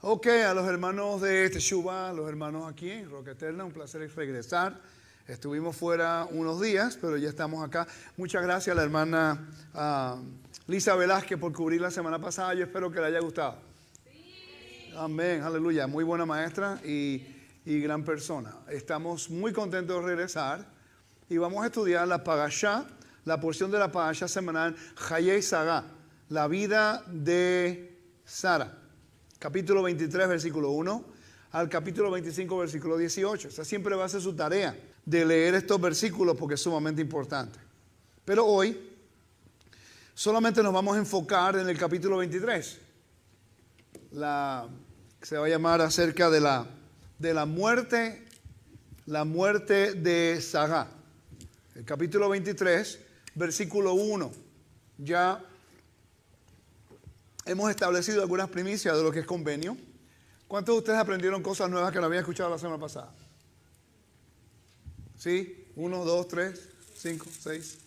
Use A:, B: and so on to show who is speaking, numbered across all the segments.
A: Ok, a los hermanos de Teshuvah, a los hermanos aquí en Roca Eterna, un placer regresar. Estuvimos fuera unos días, pero ya estamos acá. Muchas gracias a la hermana Lisa Velázquez por cubrir la semana pasada. Yo espero que le haya gustado. Sí. Amén, aleluya. Muy buena maestra y gran persona. Estamos muy contentos de regresar y vamos a estudiar la Parashá, la porción de la Parashá semanal Hayei Sarah, la vida de Sara. Capítulo 23, versículo 1, al capítulo 25, versículo 18. Esta siempre va a ser su tarea de leer estos versículos porque es sumamente importante. Pero hoy solamente nos vamos a enfocar en el capítulo 23. Se va a llamar acerca de la muerte de Sarah. El capítulo 23, versículo 1. Ya hemos establecido algunas primicias de lo que es convenio. ¿Cuántos de ustedes aprendieron cosas nuevas que no habían escuchado la semana pasada? ¿Sí? 1, 2, 3, 5, 6.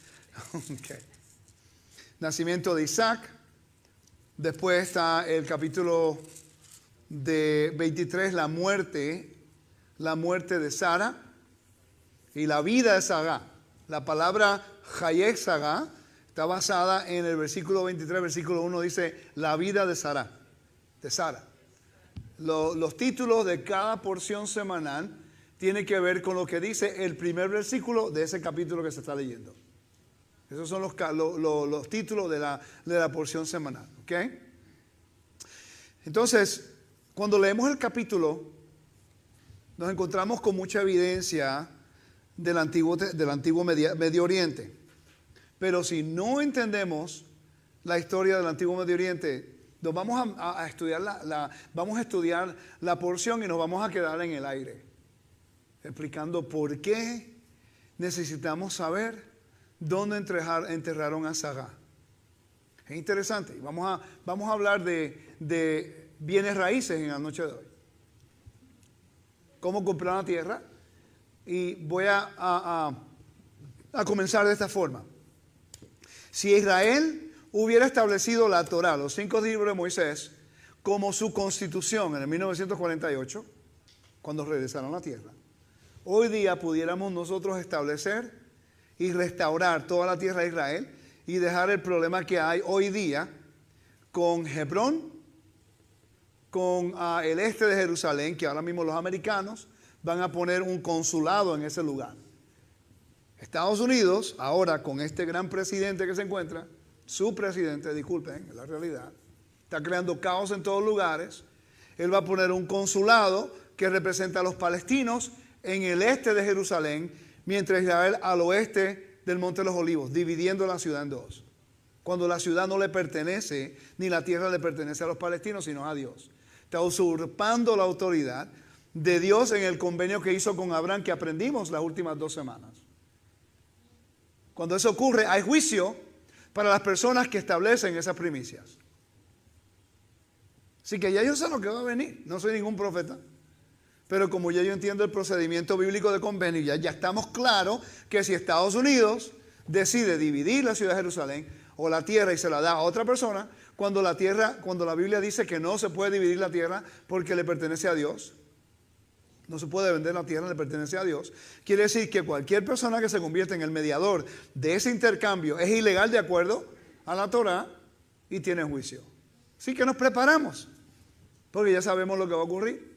A: Okay. Nacimiento de Isaac. Después está el capítulo de 23, la muerte de Sara y la vida de Sarah. La palabra Hayei Sarah está basada en el versículo 23, versículo 1, dice la vida de Sara. Los títulos de cada porción semanal tienen que ver con lo que dice el primer versículo de ese capítulo que se está leyendo. Esos son los títulos de la porción semanal. ¿Okay? Entonces, cuando leemos el capítulo, nos encontramos con mucha evidencia del antiguo Medio Oriente. Pero si no entendemos la historia del antiguo Medio Oriente, nos vamos a estudiar vamos a estudiar la porción y nos vamos a quedar en el aire, explicando por qué necesitamos saber dónde enterraron a Sarah. Es interesante. Vamos a hablar de bienes raíces en la noche de hoy. Cómo comprar la tierra. Y voy a comenzar de esta forma. Si Israel hubiera establecido la Torá, los 5 libros de Moisés, como su constitución en el 1948, cuando regresaron a la tierra, hoy día pudiéramos nosotros establecer y restaurar toda la tierra de Israel y dejar el problema que hay hoy día con Hebrón, con el este de Jerusalén, que ahora mismo los americanos van a poner un consulado en ese lugar. Estados Unidos, ahora con este gran presidente que se encuentra, su presidente, disculpen, la realidad, está creando caos en todos lugares. Él va a poner un consulado que representa a los palestinos en el este de Jerusalén, mientras Israel al oeste del Monte de los Olivos, dividiendo la ciudad en dos. Cuando la ciudad no le pertenece, ni la tierra le pertenece a los palestinos, sino a Dios. Está usurpando la autoridad de Dios en el convenio que hizo con Abraham, que aprendimos las últimas 2 semanas. Cuando eso ocurre, hay juicio para las personas que establecen esas primicias. Así que ya yo sé lo que va a venir. No soy ningún profeta. Pero como ya yo entiendo el procedimiento bíblico de convenio, ya estamos claros que si Estados Unidos decide dividir la ciudad de Jerusalén o la tierra y se la da a otra persona, cuando la Biblia dice que no se puede dividir la tierra porque le pertenece a Dios, no se puede vender la tierra, le pertenece a Dios. Quiere decir que cualquier persona que se convierta en el mediador de ese intercambio es ilegal de acuerdo a la Torá y tiene juicio. Así que nos preparamos, porque ya sabemos lo que va a ocurrir.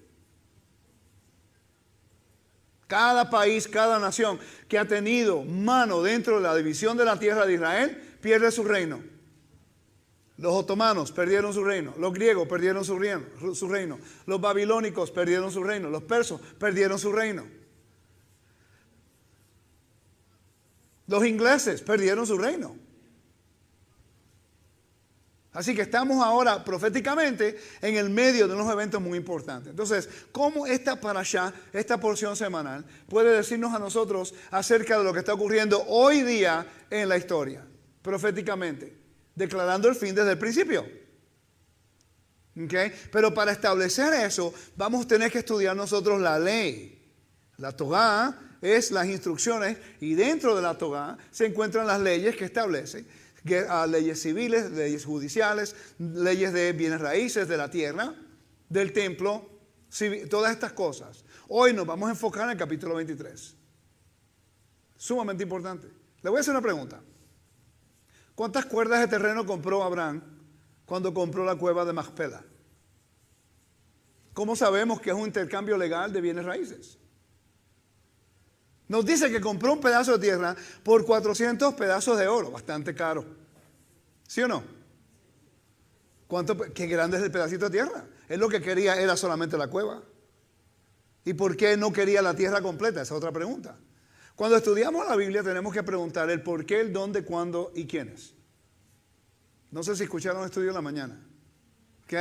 A: Cada país, cada nación que ha tenido mano dentro de la división de la tierra de Israel, pierde su reino. Los otomanos perdieron su reino, los griegos perdieron su reino, los babilónicos perdieron su reino, los persos perdieron su reino. Los ingleses perdieron su reino. Así que estamos ahora proféticamente en el medio de unos eventos muy importantes. Entonces, ¿cómo esta parashá, esta porción semanal, puede decirnos a nosotros acerca de lo que está ocurriendo hoy día en la historia, proféticamente? Declarando el fin desde el principio. ¿Okay? Pero para establecer eso, vamos a tener que estudiar nosotros la ley. La Torá es las instrucciones y dentro de la Torá se encuentran las leyes que establecen leyes civiles, leyes judiciales, leyes de bienes raíces de la tierra, del templo, todas estas cosas. Hoy nos vamos a enfocar en el capítulo 23. Sumamente importante. Le voy a hacer una pregunta. ¿Cuántas cuerdas de terreno compró Abraham cuando compró la cueva de Macpela? ¿Cómo sabemos que es un intercambio legal de bienes raíces? Nos dice que compró un pedazo de tierra por 400 pedazos de oro, bastante caro. ¿Sí o no? ¿Qué grande es el pedacito de tierra? Él lo que quería era solamente la cueva. ¿Y por qué no quería la tierra completa? Esa es otra pregunta. Cuando estudiamos la Biblia tenemos que preguntar el por qué, el dónde, cuándo y quiénes. No sé si escucharon el estudio en la mañana. ¿Ok?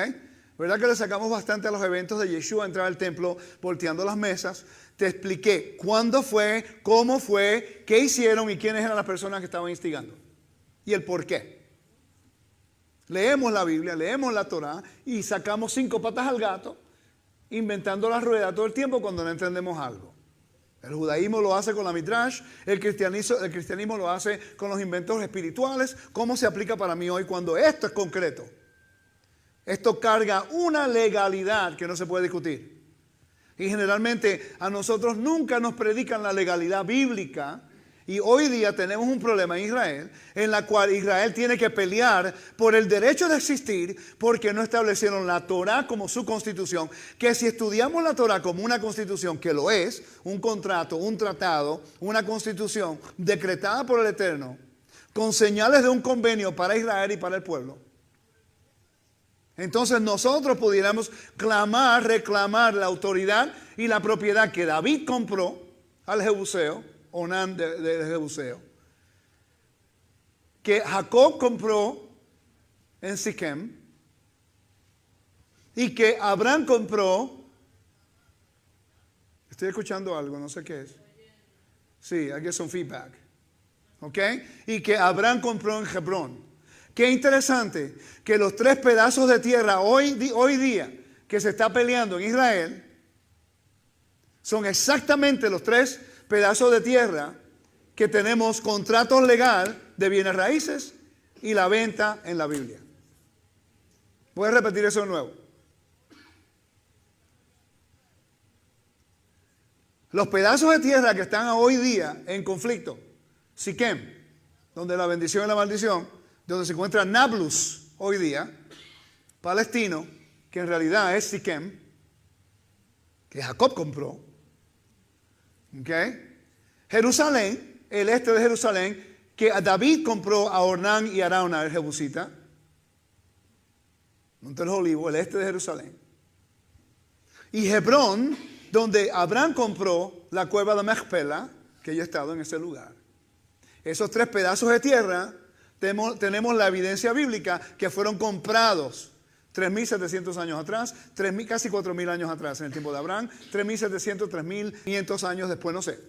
A: ¿Verdad que le sacamos bastante a los eventos de Yeshua entrar al templo volteando las mesas? Te expliqué cuándo fue, cómo fue, qué hicieron y quiénes eran las personas que estaban instigando. Y el por qué. Leemos la Biblia, leemos la Torá y sacamos 5 patas al gato, inventando la rueda todo el tiempo cuando no entendemos algo. El judaísmo lo hace con la midrash, el cristianismo lo hace con los inventos espirituales. ¿Cómo se aplica para mí hoy cuando esto es concreto? Esto carga una legalidad que no se puede discutir. Y generalmente a nosotros nunca nos predican la legalidad bíblica. Y hoy día tenemos un problema en Israel, en la cual Israel tiene que pelear por el derecho de existir porque no establecieron la Torá como su constitución. Que si estudiamos la Torá como una constitución, que lo es, un contrato, un tratado, una constitución decretada por el Eterno, con señales de un convenio para Israel y para el pueblo, entonces nosotros pudiéramos reclamar la autoridad y la propiedad que David compró al Jebuseo, Onán de Jebuseo, que Jacob compró en Siquem y que Abraham compró. Estoy escuchando algo, no sé qué es. Sí, I get some feedback. ¿Ok? Y que Abraham compró en Hebrón. Qué interesante que los 3 pedazos de tierra hoy día que se está peleando en Israel son exactamente los 3 pedazos de tierra que tenemos contratos legal de bienes raíces y la venta en la Biblia. Voy a repetir eso de nuevo. Los pedazos de tierra que están hoy día en conflicto, Siquem, donde la bendición y la maldición, donde se encuentra Nablus hoy día, palestino, que en realidad es Siquem, que Jacob compró. ¿Ok? Jerusalén, el este de Jerusalén, que David compró a Ornán y Arauna, el jebusita. Monte del Olivo, el este de Jerusalén. Y Hebrón, donde Abraham compró la cueva de Macpela, que yo he estado en ese lugar. Esos 3 pedazos de tierra, tenemos la evidencia bíblica que fueron comprados 3.700 años atrás, casi 4.000 años atrás en el tiempo de Abraham, 3.700, 3.500 años después, no sé.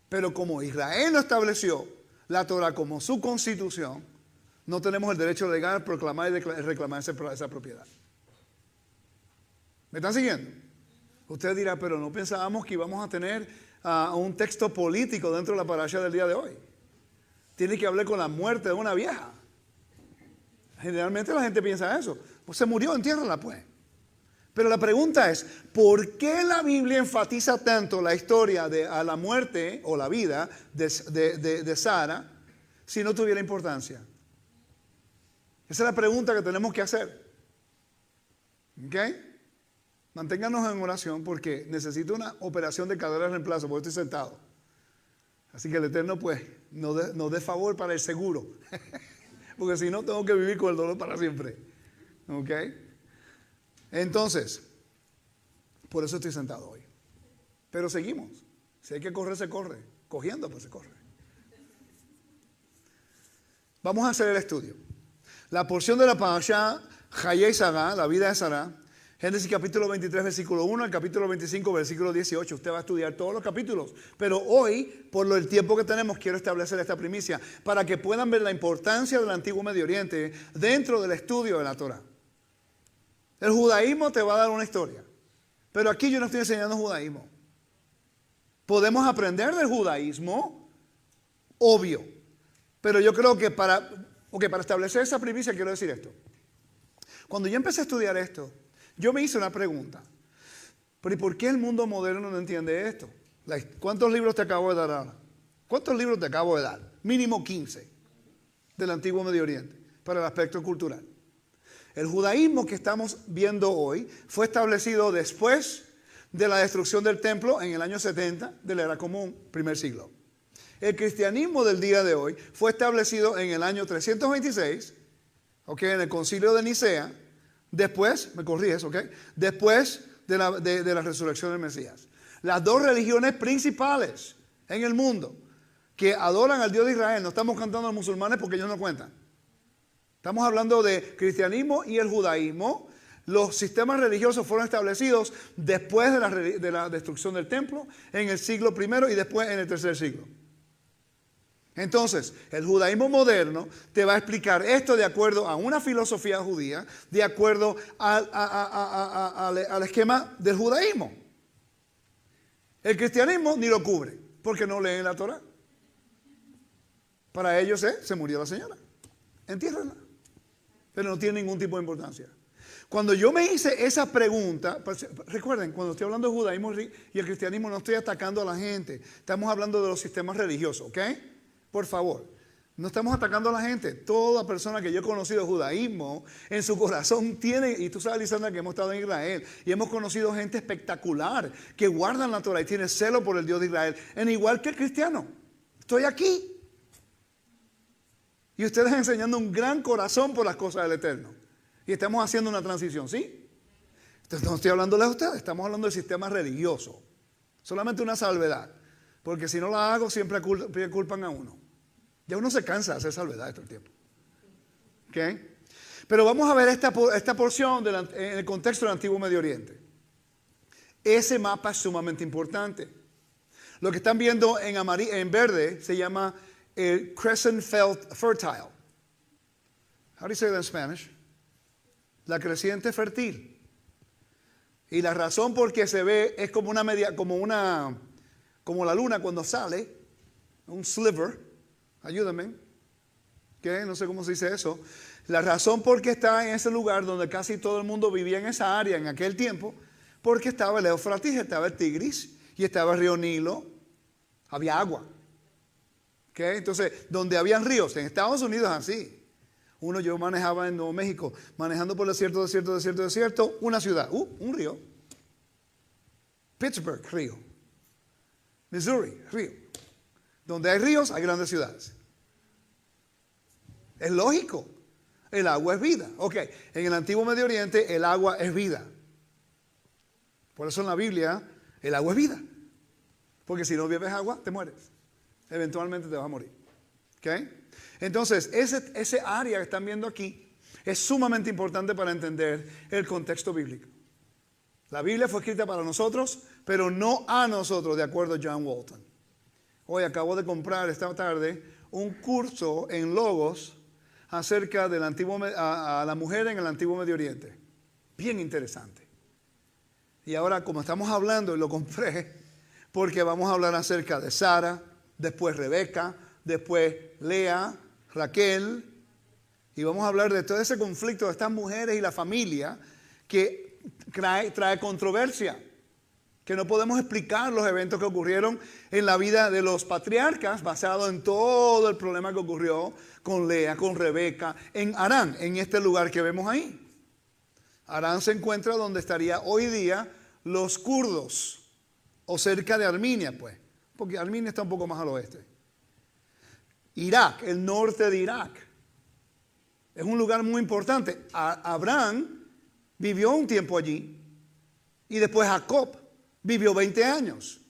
A: Pero como Israel no estableció la Torah como su constitución, no tenemos el derecho legal de proclamar y reclamar esa propiedad. ¿Me están siguiendo? Usted dirá, pero no pensábamos que íbamos a tener un texto político dentro de la parasha del día de hoy. Tiene que hablar con la muerte de una vieja. Generalmente la gente piensa eso. Pues se murió, entiérrala pues. Pero la pregunta es, ¿por qué la Biblia enfatiza tanto la historia de a la muerte o la vida de Sara si no tuviera importancia? Esa es la pregunta que tenemos que hacer. ¿Ok? Manténganos en oración porque necesito una operación de cadera de reemplazo porque estoy sentado. Así que el Eterno pues nos dé favor para el seguro. Porque si no tengo que vivir con el dolor para siempre. ¿Ok? Entonces, por eso estoy sentado hoy. Pero seguimos. Si hay que correr, se corre. Cogiendo, pues se corre. Vamos a hacer el estudio. La porción de la parashá Hayei Sará, la vida de Sará, Génesis capítulo 23, versículo 1 al capítulo 25, versículo 18. Usted va a estudiar todos los capítulos. Pero hoy, por el tiempo que tenemos, quiero establecer esta primicia para que puedan ver la importancia del antiguo Medio Oriente dentro del estudio de la Torah. El judaísmo te va a dar una historia. Pero aquí yo no estoy enseñando judaísmo. Podemos aprender del judaísmo, obvio. Pero yo creo que para establecer esa primicia quiero decir esto. Cuando yo empecé a estudiar esto, Yo me hice una pregunta. ¿Pero y por qué el mundo moderno no entiende esto? ¿Cuántos libros te acabo de dar ahora? ¿Cuántos libros te acabo de dar? Mínimo 15 del Antiguo Medio Oriente para el aspecto cultural. El judaísmo que estamos viendo hoy fue establecido después de la destrucción del templo en el año 70 de la era común, primer siglo. El cristianismo del día de hoy fue establecido en el año 326, en el concilio de Nicea, después, me corriges, después de la resurrección del Mesías. Las dos religiones principales en el mundo que adoran al Dios de Israel, no estamos cantando a los musulmanes porque ellos no cuentan. Estamos hablando de cristianismo y el judaísmo. Los sistemas religiosos fueron establecidos después de la destrucción del templo, en el siglo I y después en el tercer siglo. Entonces, el judaísmo moderno te va a explicar esto de acuerdo a una filosofía judía, de acuerdo al esquema del judaísmo. El cristianismo ni lo cubre, porque no leen la Torah. Para ellos se murió la señora. Entiérrenla. Pero no tiene ningún tipo de importancia. Cuando yo me hice esa pregunta, recuerden, cuando estoy hablando de judaísmo y el cristianismo, no estoy atacando a la gente. Estamos hablando de los sistemas religiosos, ¿ok? Por favor, no estamos atacando a la gente. Toda persona que yo he conocido de judaísmo, en su corazón tiene, y tú sabes, Lisandra, que hemos estado en Israel, y hemos conocido gente espectacular, que guardan la Torah y tiene celo por el Dios de Israel, en igual que el cristiano. Estoy aquí. Y ustedes enseñando un gran corazón por las cosas del Eterno. Y estamos haciendo una transición, ¿sí? Entonces no estoy hablándoles a ustedes, estamos hablando del sistema religioso. Solamente una salvedad. Porque si no la hago, siempre culpan a uno. Ya uno se cansa de hacer salvedades todo el tiempo. ¿Ok? Pero vamos a ver esta porción en el contexto del Antiguo Medio Oriente. Ese mapa es sumamente importante. Lo que están viendo en verde se llama el Crescent Fertile. How do you say that in Spanish? La creciente fértil. Y la razón por qué se ve es como la luna cuando sale, un sliver, ayúdame, ¿qué? No sé cómo se dice eso. La razón por qué está en ese lugar donde casi todo el mundo vivía en esa área en aquel tiempo, porque estaba el Éufrates, estaba el Tigris y estaba el río Nilo, había agua. ¿Okay? Entonces, donde habían ríos, en Estados Unidos así. Yo manejaba en Nuevo México, manejando por desierto, una ciudad, un río. Pittsburgh, río. Missouri, río. Donde hay ríos, hay grandes ciudades. Es lógico. El agua es vida. En el Antiguo Medio Oriente, el agua es vida. Por eso en la Biblia, el agua es vida. Porque si no bebes agua, te mueres. Eventualmente te vas a morir. Entonces, ese área que están viendo aquí es sumamente importante para entender el contexto bíblico. La Biblia fue escrita para nosotros, pero no a nosotros, de acuerdo a John Walton. Hoy acabo de comprar esta tarde un curso en Logos acerca de a la mujer en el Antiguo Medio Oriente. Bien interesante. Y ahora, como estamos hablando, y lo compré, porque vamos a hablar acerca de Sara, después Rebeca, después Lea, Raquel, y vamos a hablar de todo ese conflicto de estas mujeres y la familia que trae controversia, que no podemos explicar los eventos que ocurrieron en la vida de los patriarcas basado en todo el problema que ocurrió con Lea, con Rebeca, en Harán, en este lugar que vemos ahí. Harán se encuentra donde estaría hoy día los kurdos, o cerca de Armenia, pues, porque Armenia está un poco más al oeste. Irak, el norte de Irak, es un lugar muy importante. Abraham vivió un tiempo allí y después Jacob vivió 20 años.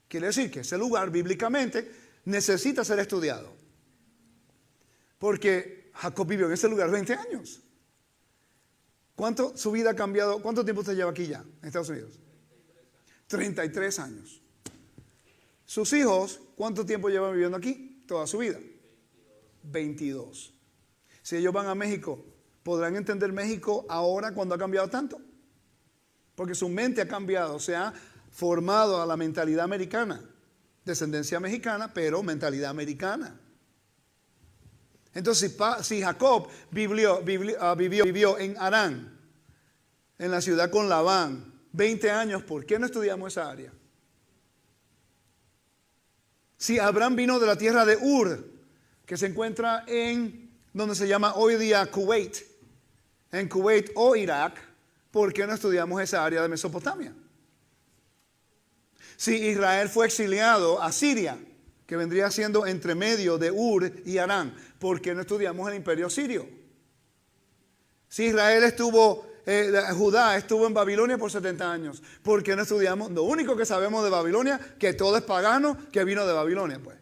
A: Quiere decir que ese lugar bíblicamente necesita ser estudiado. Porque Jacob vivió en ese lugar 20 años. ¿Cuánto su vida ha cambiado? ¿Cuánto tiempo usted lleva aquí ya en Estados Unidos? 33 años. Sus hijos, ¿cuánto tiempo llevan viviendo aquí? Toda su vida. 22. Si ellos van a México, ¿podrán entender México ahora cuando ha cambiado tanto? Porque su mente ha cambiado, se ha formado a la mentalidad americana, descendencia mexicana, pero mentalidad americana. Entonces, si Jacob vivió en Harán, en la ciudad con Labán, 20 años, ¿por qué no estudiamos esa área? Si Abraham vino de la tierra de Ur, que se encuentra en donde se llama hoy día Kuwait, en Kuwait o Irak, ¿por qué no estudiamos esa área de Mesopotamia? Si Israel fue exiliado a Siria, que vendría siendo entre medio de Ur y Arán, ¿por qué no estudiamos el imperio sirio? Si Israel Judá estuvo en Babilonia por 70 años, ¿por qué no estudiamos? Lo único que sabemos de Babilonia, que todo es pagano, que vino de Babilonia, pues.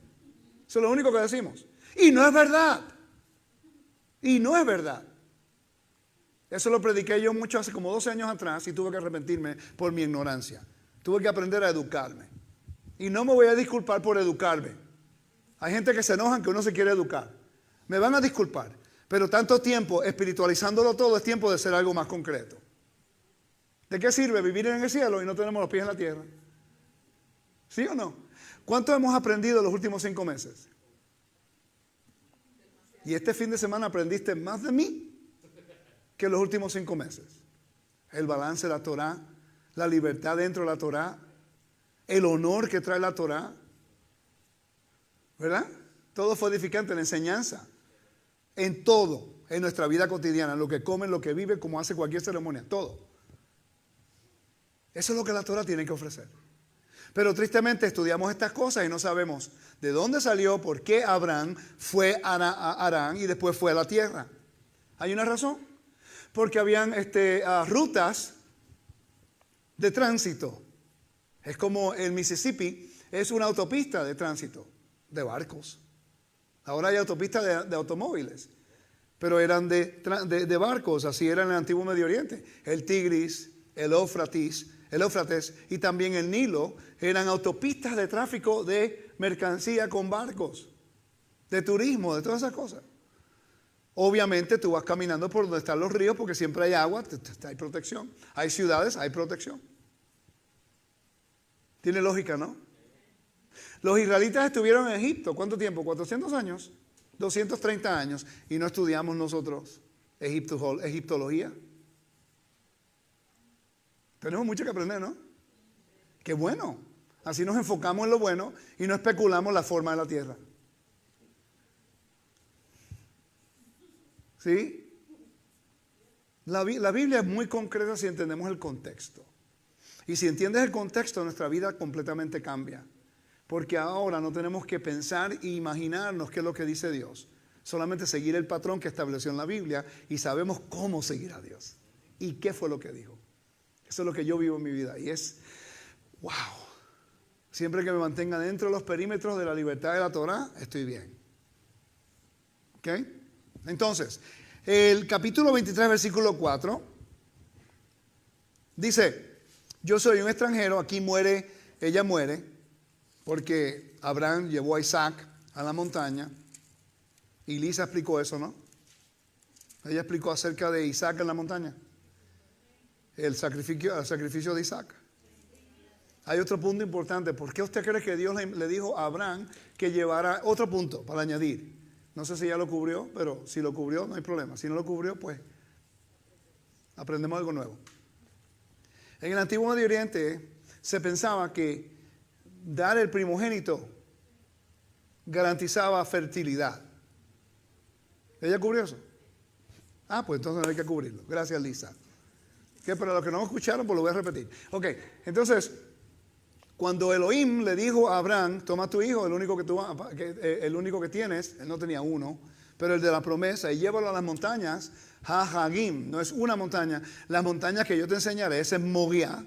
A: Eso es lo único que decimos. Y no es verdad. Y no es verdad. Eso lo prediqué yo mucho hace como 12 años atrás y tuve que arrepentirme por mi ignorancia. Tuve que aprender a educarme. Y no me voy a disculpar por educarme. Hay gente que se enoja que uno se quiere educar. Me van a disculpar. Pero tanto tiempo espiritualizándolo todo es tiempo de ser algo más concreto. ¿De qué sirve vivir en el cielo y no tenemos los pies en la tierra? ¿Sí o no? ¿Cuánto hemos aprendido en los últimos 5 meses? Y este fin de semana aprendiste más de mí que en los últimos 5 meses. El balance de la Torá, la libertad dentro de la Torá, el honor que trae la Torá. ¿Verdad? Todo fue edificante, la enseñanza. En todo, en nuestra vida cotidiana, lo que come, lo que vive, como hace cualquier ceremonia, todo. Eso es lo que la Torá tiene que ofrecer. Pero tristemente estudiamos estas cosas y no sabemos de dónde salió, por qué Abraham fue a Arán y después fue a la tierra. ¿Hay una razón? Porque habían rutas de tránsito. Es como el Mississippi, es una autopista de tránsito de barcos. Ahora hay autopistas de automóviles, pero eran de barcos, así era en el antiguo Medio Oriente. El Tigris, el Éufrates y también el Nilo eran autopistas de tráfico de mercancía con barcos, de turismo, de todas esas cosas. Obviamente tú vas caminando por donde están los ríos porque siempre hay agua, hay protección. Hay ciudades, hay protección. Tiene lógica, ¿no? Los israelitas estuvieron en Egipto, ¿cuánto tiempo? 400 años, 230 años, y no estudiamos nosotros egiptología. Tenemos mucho que aprender, ¿no? Qué bueno. Así nos enfocamos en lo bueno y no especulamos la forma de la tierra. ¿Sí? La Biblia es muy concreta si entendemos el contexto. Y si entiendes el contexto, nuestra vida completamente cambia. Porque ahora no tenemos que pensar e imaginarnos qué es lo que dice Dios. Solamente seguir el patrón que estableció en la Biblia y sabemos cómo seguir a Dios. Y qué fue lo que dijo. Eso es lo que yo vivo en mi vida. Y es, wow. Siempre que me mantenga dentro de los perímetros de la libertad de la Torá, estoy bien. ¿Ok? Entonces, el capítulo 23, versículo 4, dice, yo soy un extranjero, aquí ella muere, porque Abraham llevó a Isaac a la montaña, y Lisa explicó eso, ¿no? Ella explicó acerca de Isaac en la montaña, el sacrificio de Isaac. Hay otro punto importante. ¿Por qué usted cree que Dios le dijo a Abraham que llevara otro punto para añadir? No sé si ya lo cubrió, pero si lo cubrió no hay problema. Si no lo cubrió, pues aprendemos algo nuevo. En el antiguo Medio Oriente se pensaba que dar el primogénito garantizaba fertilidad. ¿Ella cubrió eso? Ah, pues entonces no hay que cubrirlo. Gracias, Lisa. Que para los que no me escucharon, pues lo voy a repetir. Ok, entonces, cuando Elohim le dijo a Abraham, toma tu hijo, el único que tienes, él no tenía uno, pero el de la promesa, y llévalo a las montañas, Hagim, no es una montaña, las montañas que yo te enseñaré, ese es Moriah.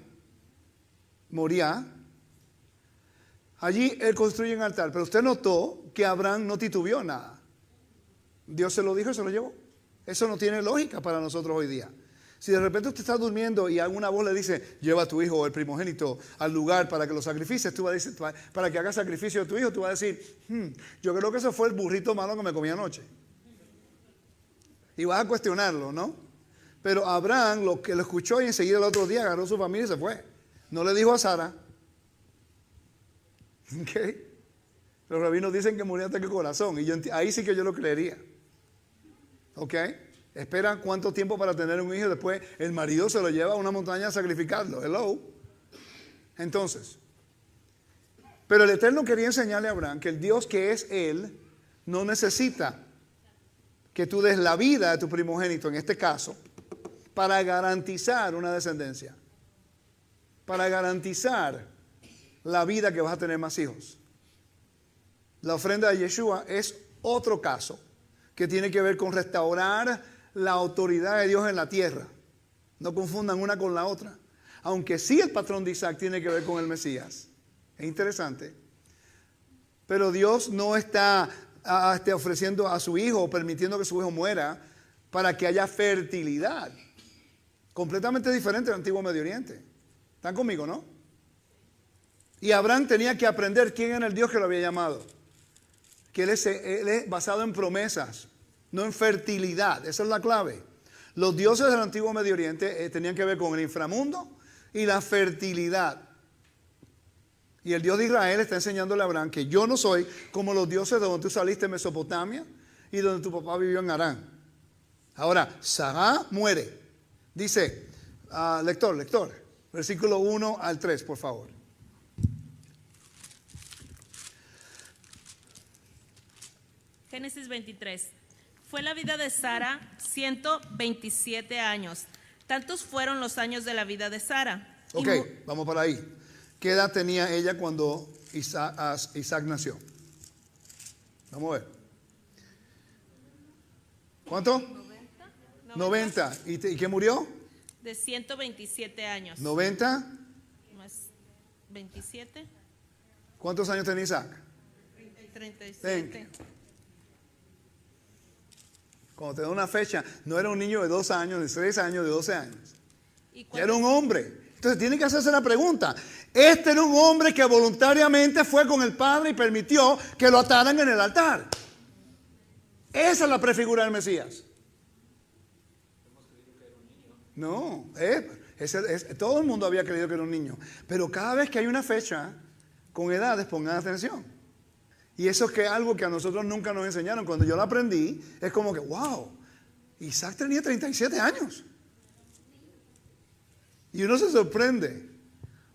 A: Allí él construye un altar, pero usted notó que Abraham no titubeó nada. Dios se lo dijo y se lo llevó. Eso no tiene lógica para nosotros hoy día. Si de repente usted está durmiendo y alguna voz le dice, lleva a tu hijo o el primogénito al lugar para que lo sacrifices, tú vas a decir, para que haga sacrificio de tu hijo, tú vas a decir, yo creo que ese fue el burrito malo que me comí anoche. Y vas a cuestionarlo, ¿no? Pero Abraham lo escuchó y enseguida el otro día agarró su familia y se fue. No le dijo a Sara. ¿Okay? Los rabinos dicen que murió hasta que corazón. Y ahí sí que yo lo creería. ¿Ok? Espera cuánto tiempo para tener un hijo y después el marido se lo lleva a una montaña a sacrificarlo. Hello. Entonces, pero el Eterno quería enseñarle a Abraham que el Dios que es Él no necesita que tú des la vida de tu primogénito, en este caso, para garantizar una descendencia, para garantizar la vida que vas a tener más hijos. La ofrenda de Yeshua es otro caso que tiene que ver con restaurar la autoridad de Dios en la tierra. No confundan una con la otra. Aunque sí el patrón de Isaac tiene que ver con el Mesías. Es interesante. Pero Dios no está ofreciendo a su hijo o permitiendo que su hijo muera para que haya fertilidad. Completamente diferente al antiguo Medio Oriente. ¿Están conmigo, no? Y Abraham tenía que aprender quién era el Dios que lo había llamado. Que él es basado en promesas, no en fertilidad. Esa es la clave. Los dioses del antiguo Medio Oriente tenían que ver con el inframundo y la fertilidad. Y el Dios de Israel está enseñándole a Abraham que yo no soy como los dioses de donde tú saliste en Mesopotamia y donde tu papá vivió en Harán. Ahora, Sará muere. Dice, lector, versículo 1 al 3, por favor.
B: Génesis 23. Fue la vida de Sara 127 años. Tantos fueron los años de la vida de Sara.
A: Ok, vamos para ahí. ¿Qué edad tenía ella cuando Isaac nació? Vamos a ver. ¿Cuánto? 90. ¿Y qué murió?
B: De 127 años.
A: 90.
B: Más 27.
A: ¿Cuántos años tenía Isaac?
B: 37.
A: Cuando te da una fecha, no era un niño de 2 años, de 6 años, de 12 años.
B: Ya
A: era un hombre. Entonces tiene que hacerse la pregunta. Este era un hombre que voluntariamente fue con el padre y permitió que lo ataran en el altar. Esa es la prefigura del Mesías. No, todo el mundo había creído que era un niño. Pero cada vez que hay una fecha con edades, pongan atención. Y eso es algo que a nosotros nunca nos enseñaron. Cuando yo lo aprendí, es como que, wow, Isaac tenía 37 años. Y uno se sorprende.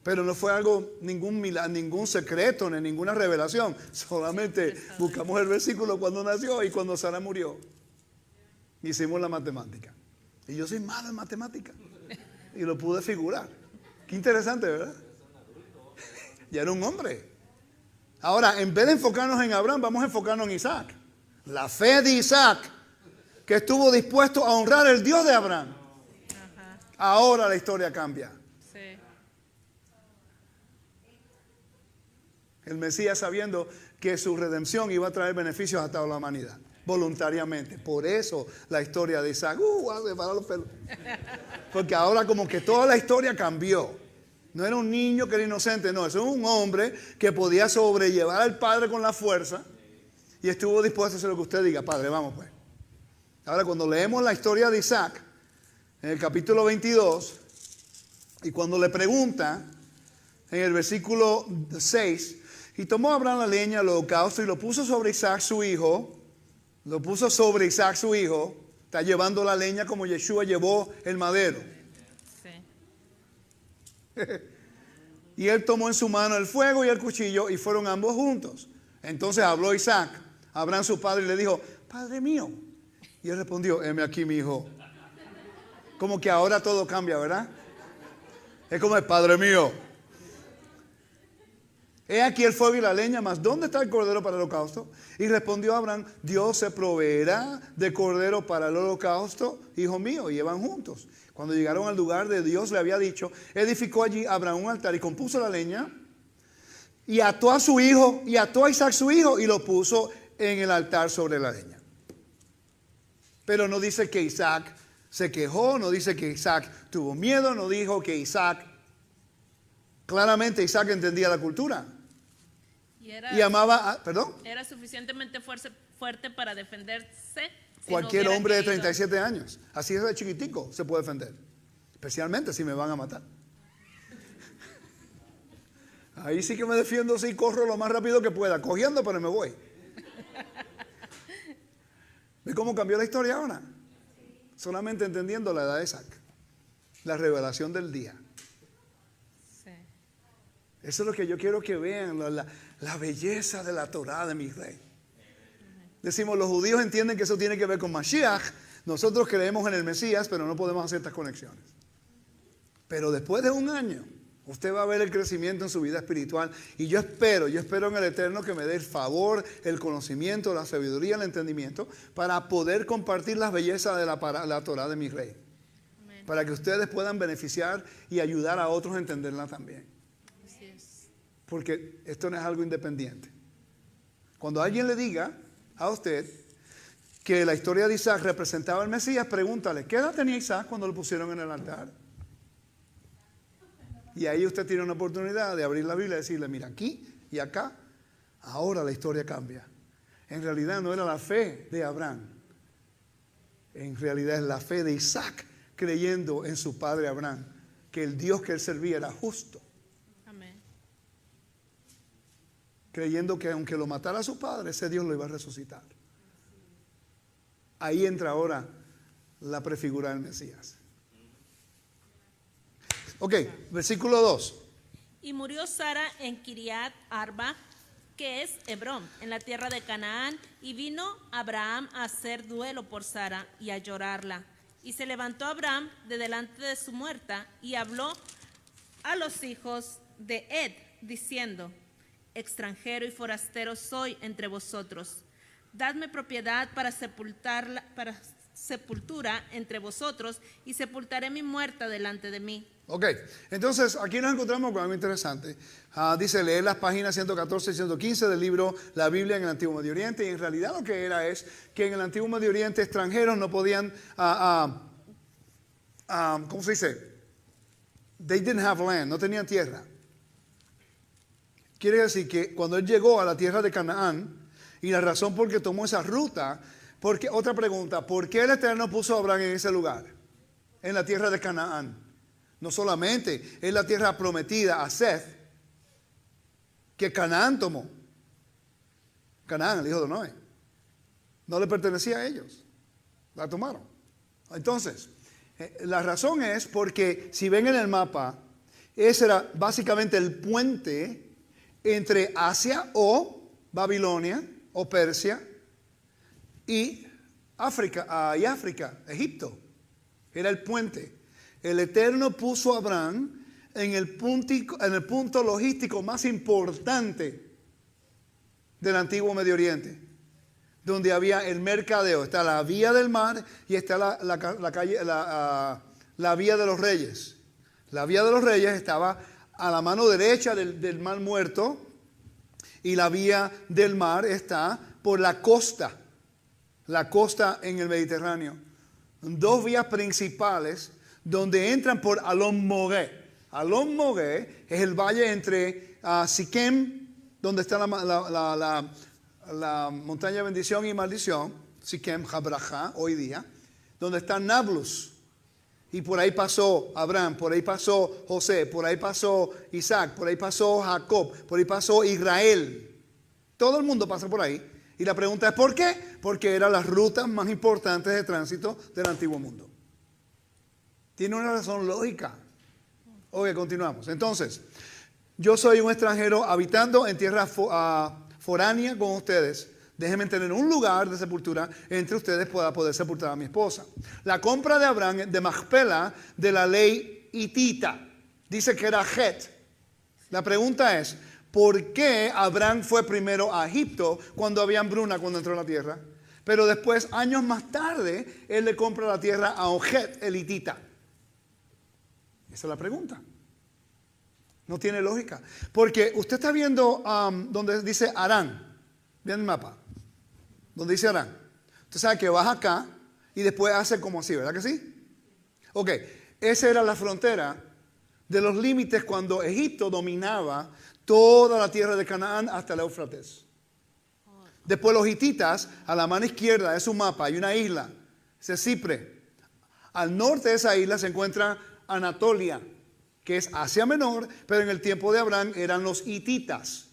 A: Pero no fue ningún secreto, ni ninguna revelación. Solamente buscamos el versículo cuando nació y cuando Sara murió. Hicimos la matemática. Y yo soy malo en matemática. Y lo pude figurar. Qué interesante, ¿verdad? Ya era un hombre. Ahora, en vez de enfocarnos en Abraham, vamos a enfocarnos en Isaac. La fe de Isaac, que estuvo dispuesto a honrar el Dios de Abraham.
B: Ajá.
A: Ahora la historia cambia.
B: Sí.
A: El Mesías sabiendo que su redención iba a traer beneficios a toda la humanidad. Voluntariamente. Por eso la historia de Isaac. Se paran los pelos. Porque ahora como que toda la historia cambió. No era un niño que era inocente, no. Eso era un hombre que podía sobrellevar al padre con la fuerza. Y estuvo dispuesto a hacer lo que usted diga. Padre, vamos pues. Ahora cuando leemos la historia de Isaac, en el capítulo 22, y cuando le pregunta, en el versículo 6, y tomó Abraham la leña, el holocausto, y lo puso sobre Isaac su hijo. Lo puso sobre Isaac su hijo. Está llevando la leña como Yeshua llevó el madero.
B: Sí.
A: Y él tomó en su mano el fuego y el cuchillo y fueron ambos juntos. Entonces habló Isaac a Abraham su padre y le dijo, Padre mío. Y él respondió, heme aquí mi hijo. Como que ahora todo cambia, ¿verdad? Es como el Padre mío. He aquí el fuego y la leña, mas ¿dónde está el cordero para el holocausto? Y respondió Abraham, Dios se proveerá de cordero para el holocausto, hijo mío, y iban juntos. Cuando llegaron al lugar de Dios le había dicho, edificó allí Abraham un altar y compuso la leña, y ató a su hijo, y ató a Isaac su hijo, y lo puso en el altar sobre la leña. Pero no dice que Isaac se quejó, no dice que Isaac tuvo miedo, no dijo que Isaac, claramente Isaac entendía la cultura. Y amaba, ¿perdón?
B: Era suficientemente fuerte para defenderse.
A: Cualquier hombre de 37 años, así es de chiquitico, se puede defender. Especialmente si me van a matar. Ahí sí que me defiendo, sí, corro lo más rápido que pueda, cogiendo, pero me voy. ¿Ve cómo cambió la historia ahora? solamente entendiendo la edad de Isaac, la revelación del día.
B: Sí.
A: Eso es lo que yo quiero que vean, la belleza de la Torá de mi rey. Decimos, los judíos entienden que eso tiene que ver con Mashiach. Nosotros creemos en el Mesías, pero no podemos hacer estas conexiones. Pero después de un año, usted va a ver el crecimiento en su vida espiritual. Y yo espero en el Eterno que me dé el favor, el conocimiento, la sabiduría, el entendimiento, para poder compartir las bellezas de la Torá de mi rey.
B: Amén.
A: Para que ustedes puedan beneficiar y ayudar a otros a entenderla también.
B: Así es.
A: Porque esto no es algo independiente. Cuando alguien le diga a usted que la historia de Isaac representaba al Mesías, pregúntale, ¿qué edad tenía Isaac cuando lo pusieron en el altar? Y ahí usted tiene una oportunidad de abrir la Biblia y decirle, mira, aquí y acá, ahora la historia cambia. En realidad no era la fe de Abraham. En realidad es la fe de Isaac creyendo en su padre Abraham, que el Dios que él servía era justo.
B: Amén.
A: Creyendo que aunque lo matara a su padre, ese Dios lo iba a resucitar. Ahí entra ahora la prefigura del Mesías. Ok, versículo 2.
B: Y murió Sara en Kiriat Arba, que es Hebrón, en la tierra de Canaán, y vino Abraham a hacer duelo por Sara y a llorarla. Y se levantó Abraham de delante de su muerta y habló a los hijos de Ed, diciendo, extranjero y forastero soy entre vosotros. Dadme propiedad para sepultura entre vosotros, y sepultaré mi muerta delante de mí.
A: Ok, entonces aquí nos encontramos con algo interesante. Dice leer las páginas 114 y 115 del libro La Biblia en el Antiguo Medio Oriente, y en realidad lo que era es que en el Antiguo Medio Oriente extranjeros no podían, ¿cómo se dice? They didn't have land, no tenían tierra. Quiere decir que cuando él llegó a la tierra de Canaán, y la razón por qué tomó esa ruta, porque otra pregunta, ¿por qué el Eterno puso a Abraham en ese lugar? En la tierra de Canaán. No solamente es la tierra prometida a Seth, que Canaán tomó. Canaán, el hijo de Noé. No le pertenecía a ellos. La tomaron. Entonces, la razón es porque, si ven en el mapa, ese era básicamente el puente entre Asia o Babilonia o Persia y África, Egipto. Era el puente. El Eterno puso a Abraham en el punto logístico más importante del Antiguo Medio Oriente, donde había el mercadeo. Está la vía del mar y está la vía de los reyes. La vía de los reyes estaba a la mano derecha del mar Muerto, y la vía del mar está por la costa en el Mediterráneo. Dos vías principales donde entran por Alon Mogué. Alon Mogué es el valle entre Siquem, donde está la montaña de bendición y maldición, Siquem, Jabrajá, hoy día, donde está Nablus. Y por ahí pasó Abraham, por ahí pasó José, por ahí pasó Isaac, por ahí pasó Jacob, por ahí pasó Israel. Todo el mundo pasa por ahí. Y la pregunta es ¿por qué? Porque eran las rutas más importantes de tránsito del antiguo mundo. Tiene una razón lógica. Ok, continuamos. Entonces, yo soy un extranjero habitando en tierra foránea con ustedes. Déjenme tener un lugar de sepultura entre ustedes para poder sepultar a mi esposa. La compra de Abraham de Macpela de la ley hitita. Dice que era Het. La pregunta es, ¿por qué Abraham fue primero a Egipto cuando había hambruna cuando entró a la tierra? Pero después, años más tarde, él le compra la tierra a Het, el hitita. Esa es la pregunta. No tiene lógica. Porque usted está viendo donde dice Harán. Vean el mapa. Donde dice Harán. Usted sabe que baja acá y después hace como así, ¿verdad que sí? Ok. Esa era la frontera de los límites cuando Egipto dominaba toda la tierra de Canaán hasta el Éufrates. Después los hititas, a la mano izquierda de su mapa hay una isla, es Cipre. Al norte de esa isla se encuentra Anatolia, que es Asia Menor, pero en el tiempo de Abraham eran los hititas.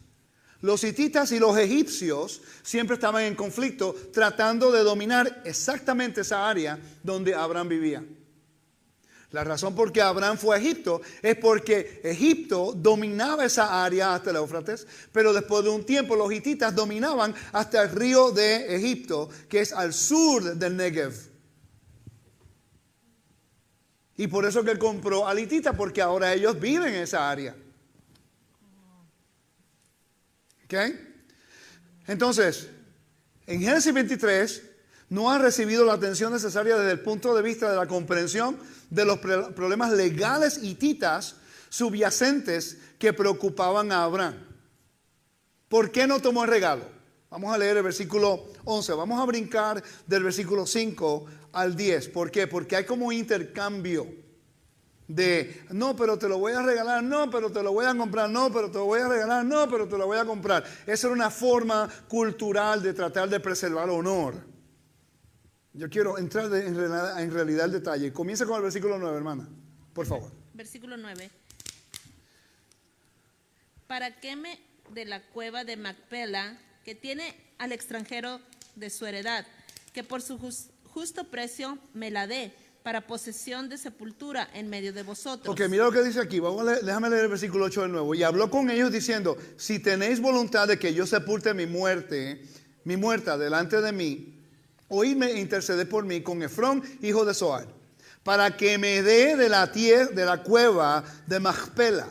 A: Los hititas y los egipcios siempre estaban en conflicto, tratando de dominar exactamente esa área donde Abraham vivía. La razón por qué Abraham fue a Egipto es porque Egipto dominaba esa área hasta el Éufrates, pero después de un tiempo los hititas dominaban hasta el río de Egipto, que es al sur del Negev. Y por eso que él compró a hitita, porque ahora ellos viven en esa área. ¿Ok? Entonces, en Génesis 23 no ha recibido la atención necesaria desde el punto de vista de la comprensión de los problemas legales hititas subyacentes que preocupaban a Abraham. ¿Por qué no tomó el regalo? Vamos a leer el versículo 11. Vamos a brincar del versículo 5 al 10. ¿Por qué? Porque hay como intercambio de no, pero te lo voy a regalar, no, pero te lo voy a comprar, no, pero te lo voy a regalar, no, pero te lo voy a comprar. Esa era una forma cultural de tratar de preservar honor. Yo quiero entrar en realidad el detalle. Comienza con el versículo 9, hermana, por favor.
B: Versículo 9. ¿Para qué me de la cueva de Macpela, que tiene al extranjero de su heredad, que por su justo precio me la dé, para posesión de sepultura en medio de vosotros?
A: Ok, mira lo que dice aquí. Déjame leer el versículo 8 de nuevo. Y habló con ellos diciendo: si tenéis voluntad de que yo sepulte mi muerta delante de mí, oídme e interceded por mí con Efrón, hijo de Zohar, para que me dé de la cueva de Macpela,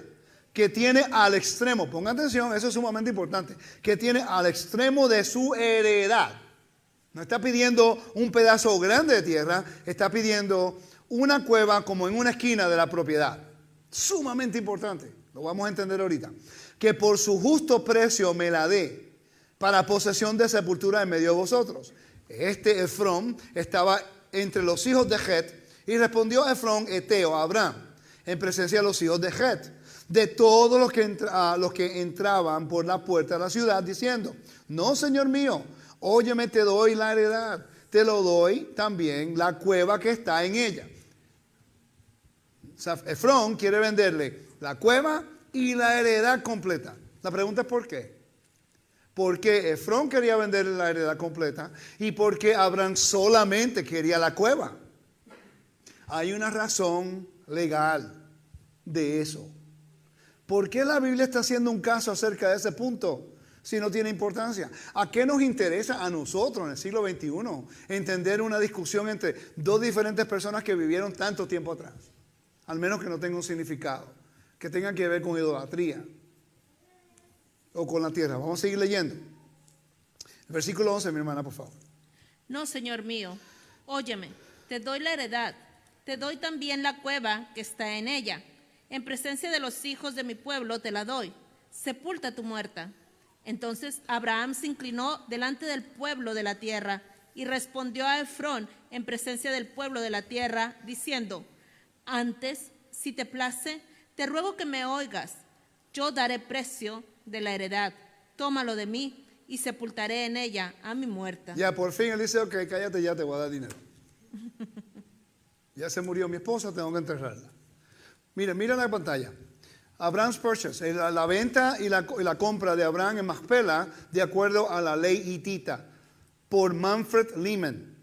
A: que tiene al extremo, ponga atención, eso es sumamente importante, que tiene al extremo de su heredad. No está pidiendo un pedazo grande de tierra, está pidiendo una cueva como en una esquina de la propiedad. Sumamente importante, lo vamos a entender ahorita. Que por su justo precio me la dé, para posesión de sepultura en medio de vosotros. Este Efrón estaba entre los hijos de Het, y respondió Efrón eteo a Abraham, en presencia de los hijos de Het, de todos los que entraban por la puerta de la ciudad, diciendo: no, señor mío, óyeme, te doy la heredad, te lo doy también la cueva que está en ella. O sea, Efrón quiere venderle la cueva y la heredad completa. La pregunta es ¿por qué? Porque Efrón quería venderle la heredad completa y porque Abraham solamente quería la cueva. Hay una razón legal de eso. ¿Por qué la Biblia está haciendo un caso acerca de ese punto si no tiene importancia? ¿A qué nos interesa a nosotros en el siglo XXI entender una discusión entre dos diferentes personas que vivieron tanto tiempo atrás? Al menos que no tenga un significado, que tenga que ver con idolatría o con la tierra. Vamos a seguir leyendo. El versículo 11, mi hermana, por favor.
B: No, señor mío, óyeme, te doy la heredad, te doy también la cueva que está en ella. En presencia de los hijos de mi pueblo te la doy. Sepulta tu muerta. Entonces Abraham se inclinó delante del pueblo de la tierra y respondió a Efrón en presencia del pueblo de la tierra, diciendo: antes, si te place, te ruego que me oigas. Yo daré precio de la heredad. Tómalo de mí y sepultaré en ella a mi muerta.
A: Ya, por fin él dice: ok, cállate, ya te voy a dar dinero. Ya se murió mi esposa, tengo que enterrarla. Mira la pantalla. Abraham's purchase, la venta y la compra de Abraham en Macpela, de acuerdo a la ley hitita, por Manfred Lehman.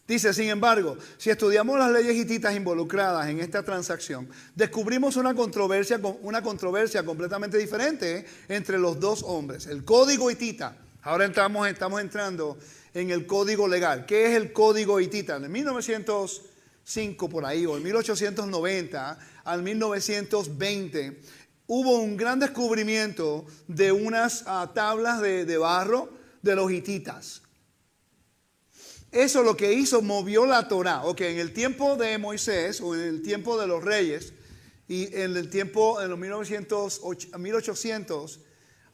A: Dice: sin embargo, si estudiamos las leyes hititas involucradas en esta transacción, descubrimos una controversia completamente diferente entre los dos hombres. El código hitita. Ahora estamos entrando en el código legal. ¿Qué es el código hitita? En 1905 por ahí, o en 1890 al 1920, hubo un gran descubrimiento de unas tablas de barro de los hititas. Eso lo que hizo, movió la Torá. Ok, en el tiempo de Moisés, o en el tiempo de los reyes, y en el tiempo, en los 1800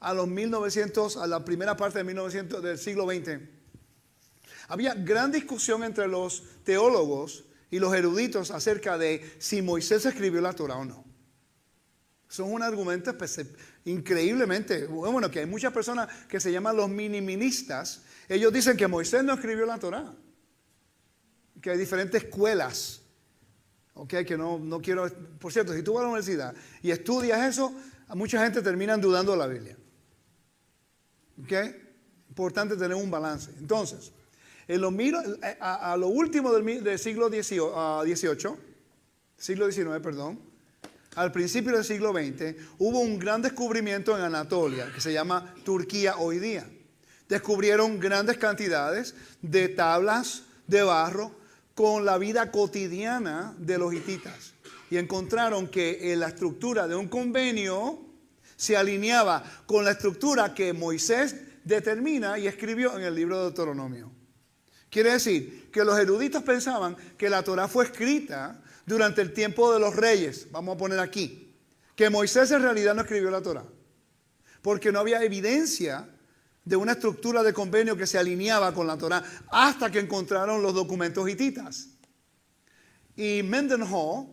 A: a los 1900, a la primera parte de 1900 del siglo XX, había gran discusión entre los teólogos y los eruditos acerca de si Moisés escribió la Torá o no. Son un argumento increíblemente, bueno, que hay muchas personas que se llaman los minimalistas. Ellos dicen que Moisés no escribió la Torá, que hay diferentes escuelas, okay, que no quiero. Por cierto, si tú vas a la universidad y estudias eso, mucha gente termina dudando de la Biblia. ¿Ok? Importante tener un balance. Entonces, a lo último del siglo XVIII, siglo XIX, perdón, al principio del siglo XX, hubo un gran descubrimiento en Anatolia, que se llama Turquía hoy día. Descubrieron grandes cantidades de tablas de barro con la vida cotidiana de los hititas. Y encontraron que la estructura de un convenio se alineaba con la estructura que Moisés determina y escribió en el libro de Deuteronomio. Quiere decir que los eruditos pensaban que la Torá fue escrita durante el tiempo de los reyes. Vamos a poner aquí que Moisés en realidad no escribió la Torá, porque no había evidencia de una estructura de convenio que se alineaba con la Torá hasta que encontraron los documentos hititas. Y Mendenhall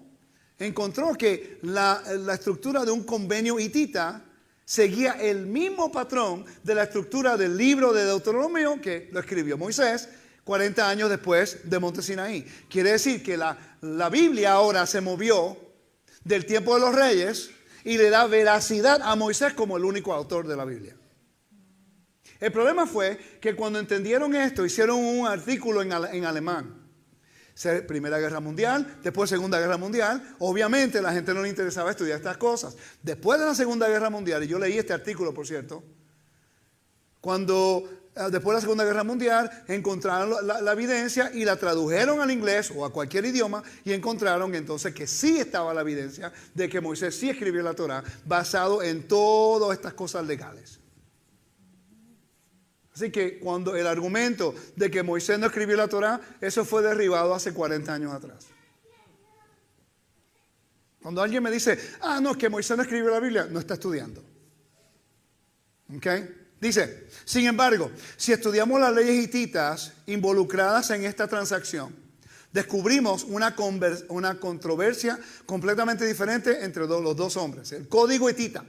A: encontró que la estructura de un convenio hitita seguía el mismo patrón de la estructura del libro de Deuteronomio que lo escribió Moisés 40 años después de Monte Sinaí. Quiere decir que la Biblia ahora se movió del tiempo de los reyes y le da veracidad a Moisés como el único autor de la Biblia. El problema fue que cuando entendieron esto, hicieron un artículo en alemán. Primera Guerra Mundial, después Segunda Guerra Mundial. Obviamente a la gente no le interesaba estudiar estas cosas. Después de la Segunda Guerra Mundial, y yo leí este artículo, por cierto, después de la Segunda Guerra Mundial, encontraron la evidencia y la tradujeron al inglés o a cualquier idioma y encontraron entonces que sí estaba la evidencia de que Moisés sí escribió la Torá basado en todas estas cosas legales. Así que cuando el argumento de que Moisés no escribió la Torá, eso fue derribado hace 40 años atrás. Cuando alguien me dice, no, que Moisés no escribió la Biblia, no está estudiando. ¿Ok? Dice, sin embargo, si estudiamos las leyes hititas involucradas en esta transacción, descubrimos una controversia completamente diferente entre los dos hombres. El código hitita.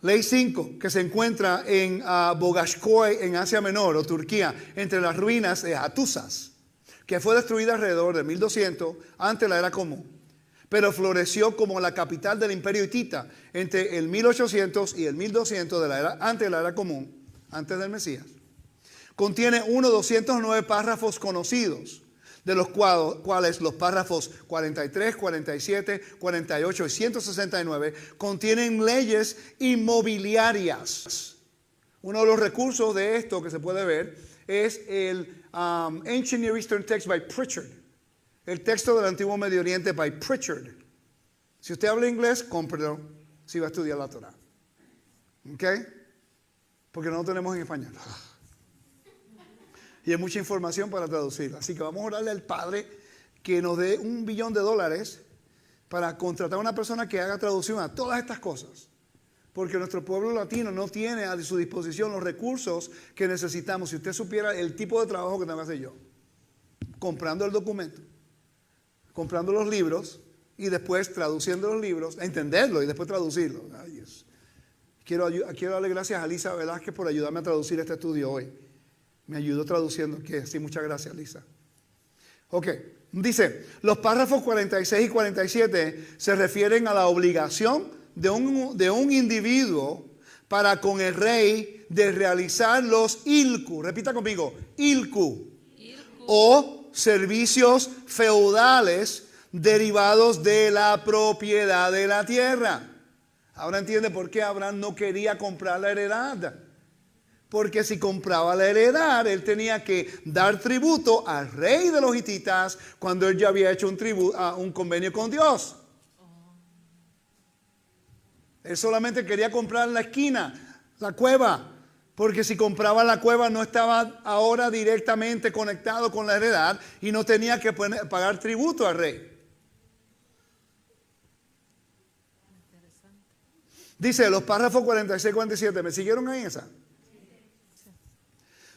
A: Ley 5, que se encuentra en Bogashkoy, en Asia Menor o Turquía, entre las ruinas de Hattusas, que fue destruida alrededor de 1200 antes de la era común, pero floreció como la capital del imperio hitita entre el 1800 y el 1200 antes de la era común, antes del Mesías. Contiene 209 párrafos conocidos, de los cuales los párrafos 43, 47, 48 y 169 contienen leyes inmobiliarias. Uno de los recursos de esto que se puede ver es el Ancient Near Eastern Text by Pritchard, el texto del Antiguo Medio Oriente by Pritchard. Si usted habla inglés, cómprelo si va a estudiar la Torá. ¿Ok? Porque no lo tenemos en español. Y hay mucha información para traducirla. Así que vamos a orarle al Padre que nos dé $1 billón para contratar a una persona que haga traducción a todas estas cosas. Porque nuestro pueblo latino no tiene a su disposición los recursos que necesitamos. Si usted supiera el tipo de trabajo que tengo que hacer yo. Comprando el documento, comprando los libros y después traduciendo los libros, entenderlo y después traducirlo. Ay, Dios. Quiero darle gracias a Lisa Velázquez por ayudarme a traducir este estudio hoy. Me ayudó traduciendo. Sí, muchas gracias, Lisa. Ok, dice, los párrafos 46 y 47 se refieren a la obligación de un individuo para con el rey de realizar los ilku. Repita conmigo, ilku. O servicios feudales derivados de la propiedad de la tierra. Ahora entiende por qué Abraham no quería comprar la heredad. Porque si compraba la heredad, él tenía que dar tributo al rey de los hititas cuando él ya había hecho un convenio con Dios. Él solamente quería comprar la esquina, la cueva, porque si compraba la cueva no estaba ahora directamente conectado con la heredad y no tenía que pagar tributo al rey. Dice los párrafos 46 y 47, ¿me siguieron ahí esa?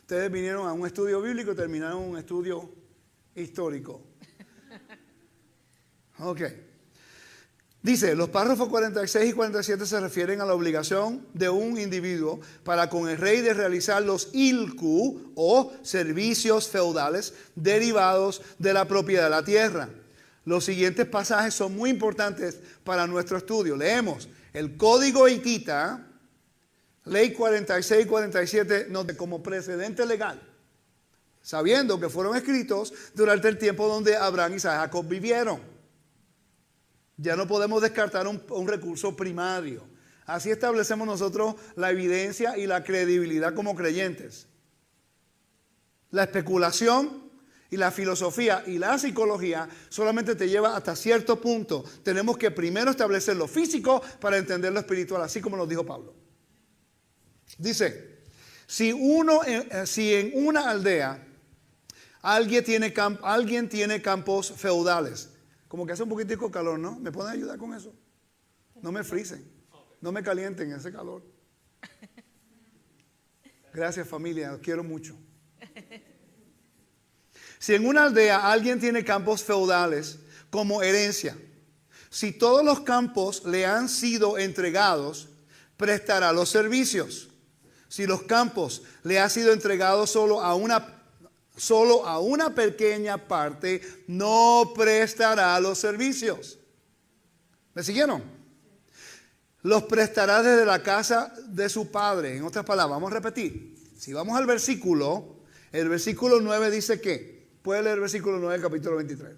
A: Ustedes vinieron a un estudio bíblico y terminaron un estudio histórico. Ok. Dice, los párrafos 46 y 47 se refieren a la obligación de un individuo para con el rey de realizar los ilku o servicios feudales derivados de la propiedad de la tierra. Los siguientes pasajes son muy importantes para nuestro estudio. Leemos, el código hitita Ley 46 y 47 como precedente legal, sabiendo que fueron escritos durante el tiempo donde Abraham, Isaac y Jacob vivieron. Ya no podemos descartar un recurso primario. Así establecemos nosotros la evidencia y la credibilidad como creyentes. La especulación y la filosofía y la psicología solamente te lleva hasta cierto punto. Tenemos que primero establecer lo físico para entender lo espiritual, así como nos dijo Pablo. Dice, si en una aldea alguien tiene campos feudales, como que hace un poquitico de calor, ¿no? ¿Me pueden ayudar con eso? No me frisen, no me calienten ese calor. Gracias, familia, los quiero mucho. Si en una aldea alguien tiene campos feudales como herencia, si todos los campos le han sido entregados, prestará los servicios. Si los campos le han sido entregados solo a una pequeña parte, no prestará los servicios. ¿Me siguieron? Los prestará desde la casa de su padre. En otras palabras, vamos a repetir. Si vamos al versículo, el versículo 9 dice que, puede leer el versículo 9 del capítulo 23.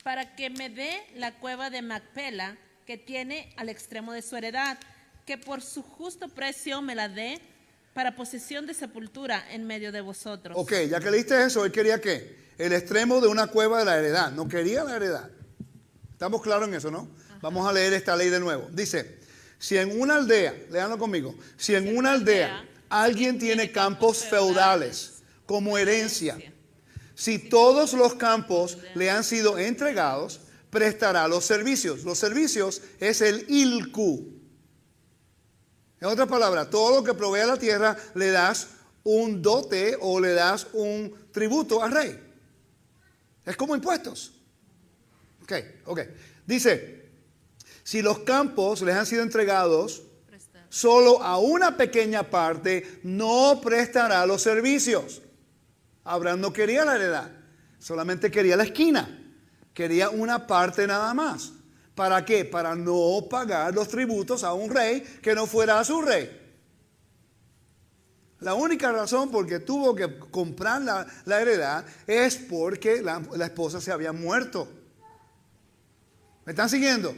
B: Para que me dé la cueva de Macpela, que tiene al extremo de su heredad, que por su justo precio me la dé para posesión de sepultura en medio de vosotros.
A: Ok, ya que leíste eso, él quería ¿qué? El extremo de una cueva de la heredad. No quería la heredad. ¿Estamos claros en eso, no? Ajá. Vamos a leer esta ley de nuevo. Dice, si en una aldea, léanlo conmigo, si en una aldea alguien tiene campos feudales como herencia, si todos los campos le han sido entregados, prestará los servicios. Los servicios es el ilku. En otras palabras, todo lo que provee la tierra le das un dote o le das un tributo al rey. Es como impuestos. Ok. Dice, si los campos les han sido entregados solo a una pequeña parte, no prestará los servicios. Abraham no quería la heredad, solamente quería la esquina. Quería una parte nada más. ¿Para qué? Para no pagar los tributos a un rey que no fuera a su rey. La única razón por que tuvo que comprar la heredad es porque la esposa se había muerto. ¿Me están siguiendo?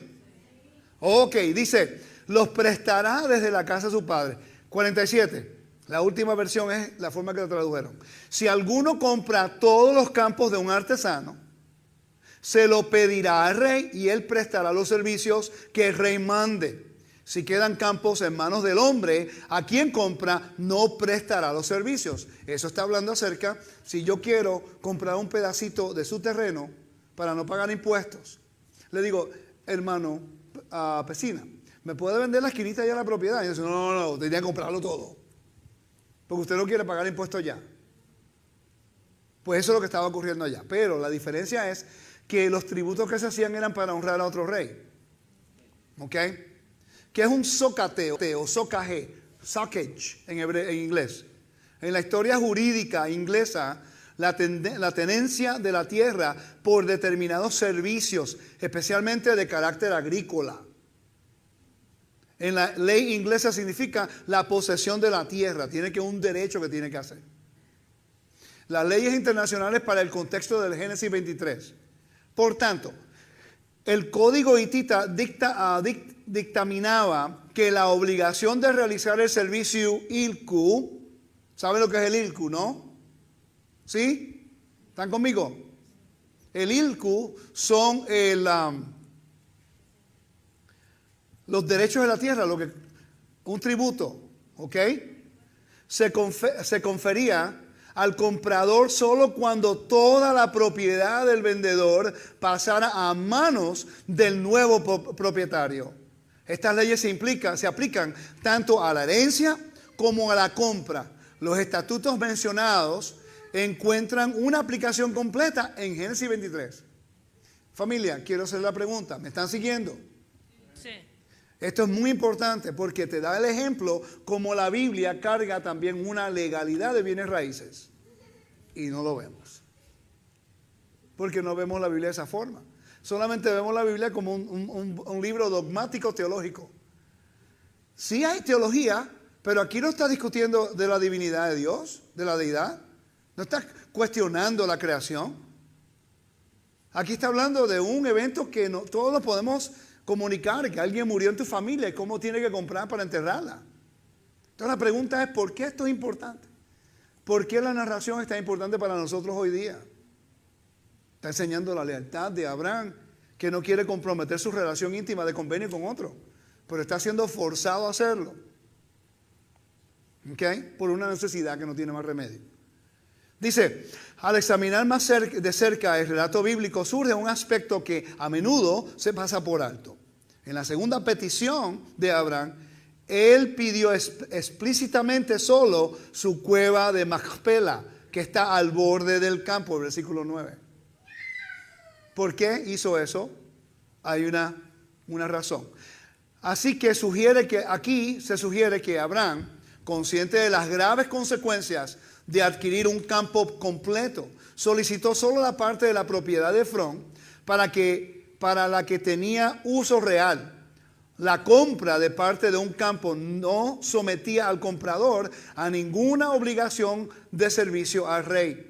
A: Ok, dice, los prestará desde la casa de su padre. 47, la última versión es la forma que lo tradujeron. Si alguno compra todos los campos de un artesano, se lo pedirá al rey y él prestará los servicios que el rey mande. Si quedan campos en manos del hombre, a quien compra no prestará los servicios. Eso está hablando acerca, si yo quiero comprar un pedacito de su terreno para no pagar impuestos, le digo, hermano Pesina, ¿me puede vender la esquinita ya de la propiedad? Y dice, no, tendría que comprarlo todo, porque usted no quiere pagar impuestos ya. Pues eso es lo que estaba ocurriendo allá. Pero la diferencia es que los tributos que se hacían eran para honrar a otro rey. ¿Ok? Que es un socateo o socage en inglés. En la historia jurídica inglesa, la tenencia de la tierra por determinados servicios, especialmente de carácter agrícola. En la ley inglesa significa la posesión de la tierra. Tiene que un derecho que tiene que hacer. Las leyes internacionales para el contexto del Génesis 23. Por tanto, el código hitita dictaminaba que la obligación de realizar el servicio ilku, ¿saben lo que es el ilku, no? ¿Sí? ¿Están conmigo? El ilku son los derechos de la tierra, un tributo, ¿ok? Se confería al comprador solo cuando toda la propiedad del vendedor pasara a manos del nuevo propietario. Estas leyes se aplican tanto a la herencia como a la compra. Los estatutos mencionados encuentran una aplicación completa en Génesis 23. Familia, quiero hacer la pregunta, ¿me están siguiendo?
B: Sí.
A: Esto es muy importante porque te da el ejemplo como la Biblia carga también una legalidad de bienes raíces. Y no lo vemos. Porque no vemos la Biblia de esa forma. Solamente vemos la Biblia como un libro dogmático teológico. Sí hay teología, pero aquí no está discutiendo de la divinidad de Dios, de la deidad. No está cuestionando la creación. Aquí está hablando de un evento que todos lo podemos comunicar, que alguien murió en tu familia y cómo tiene que comprar para enterrarla. Entonces la pregunta es, ¿por qué esto es importante? ¿Por qué la narración es tan importante para nosotros hoy día? Está enseñando la lealtad de Abraham, que no quiere comprometer su relación íntima de convenio con otro, pero está siendo forzado a hacerlo. ¿Ok? Por una necesidad que no tiene más remedio. Dice, al examinar más de cerca el relato bíblico surge un aspecto que a menudo se pasa por alto. En la segunda petición de Abraham, él pidió explícitamente solo su cueva de Macpela, que está al borde del campo, el versículo 9. ¿Por qué hizo eso? Hay una razón. Así que aquí se sugiere que Abraham, consciente de las graves consecuencias de adquirir un campo completo, solicitó solo la parte de la propiedad de Efrón para la que tenía uso real. La compra de parte de un campo no sometía al comprador a ninguna obligación de servicio al rey.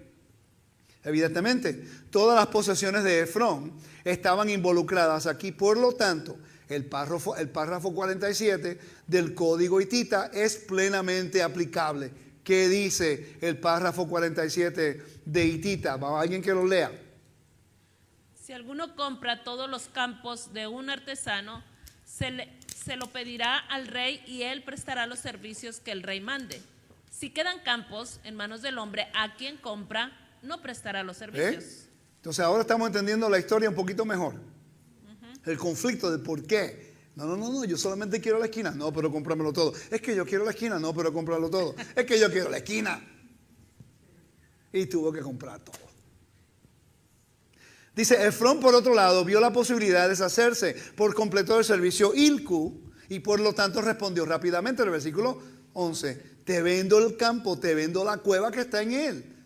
A: Evidentemente, todas las posesiones de Efrón estaban involucradas aquí. Por lo tanto, el párrafo 47 del Código hitita es plenamente aplicable. ¿Qué dice el párrafo 47 de hitita? ¿Va alguien que lo lea?
B: Si alguno compra todos los campos de un artesano, se lo pedirá al rey y él prestará los servicios que el rey mande. Si quedan campos en manos del hombre a quien compra, no prestará los servicios.
A: Entonces ahora estamos entendiendo la historia un poquito mejor. El conflicto de por qué. No, yo solamente quiero la esquina. No, pero cómpramelo todo. Es que yo quiero la esquina. No, pero cómpralo todo. Es que yo quiero la esquina. Y tuvo que comprar todo. Dice, Efrón por otro lado vio la posibilidad de deshacerse por completo del servicio Ilcu y por lo tanto respondió rápidamente en el versículo 11, te vendo el campo, te vendo la cueva que está en él.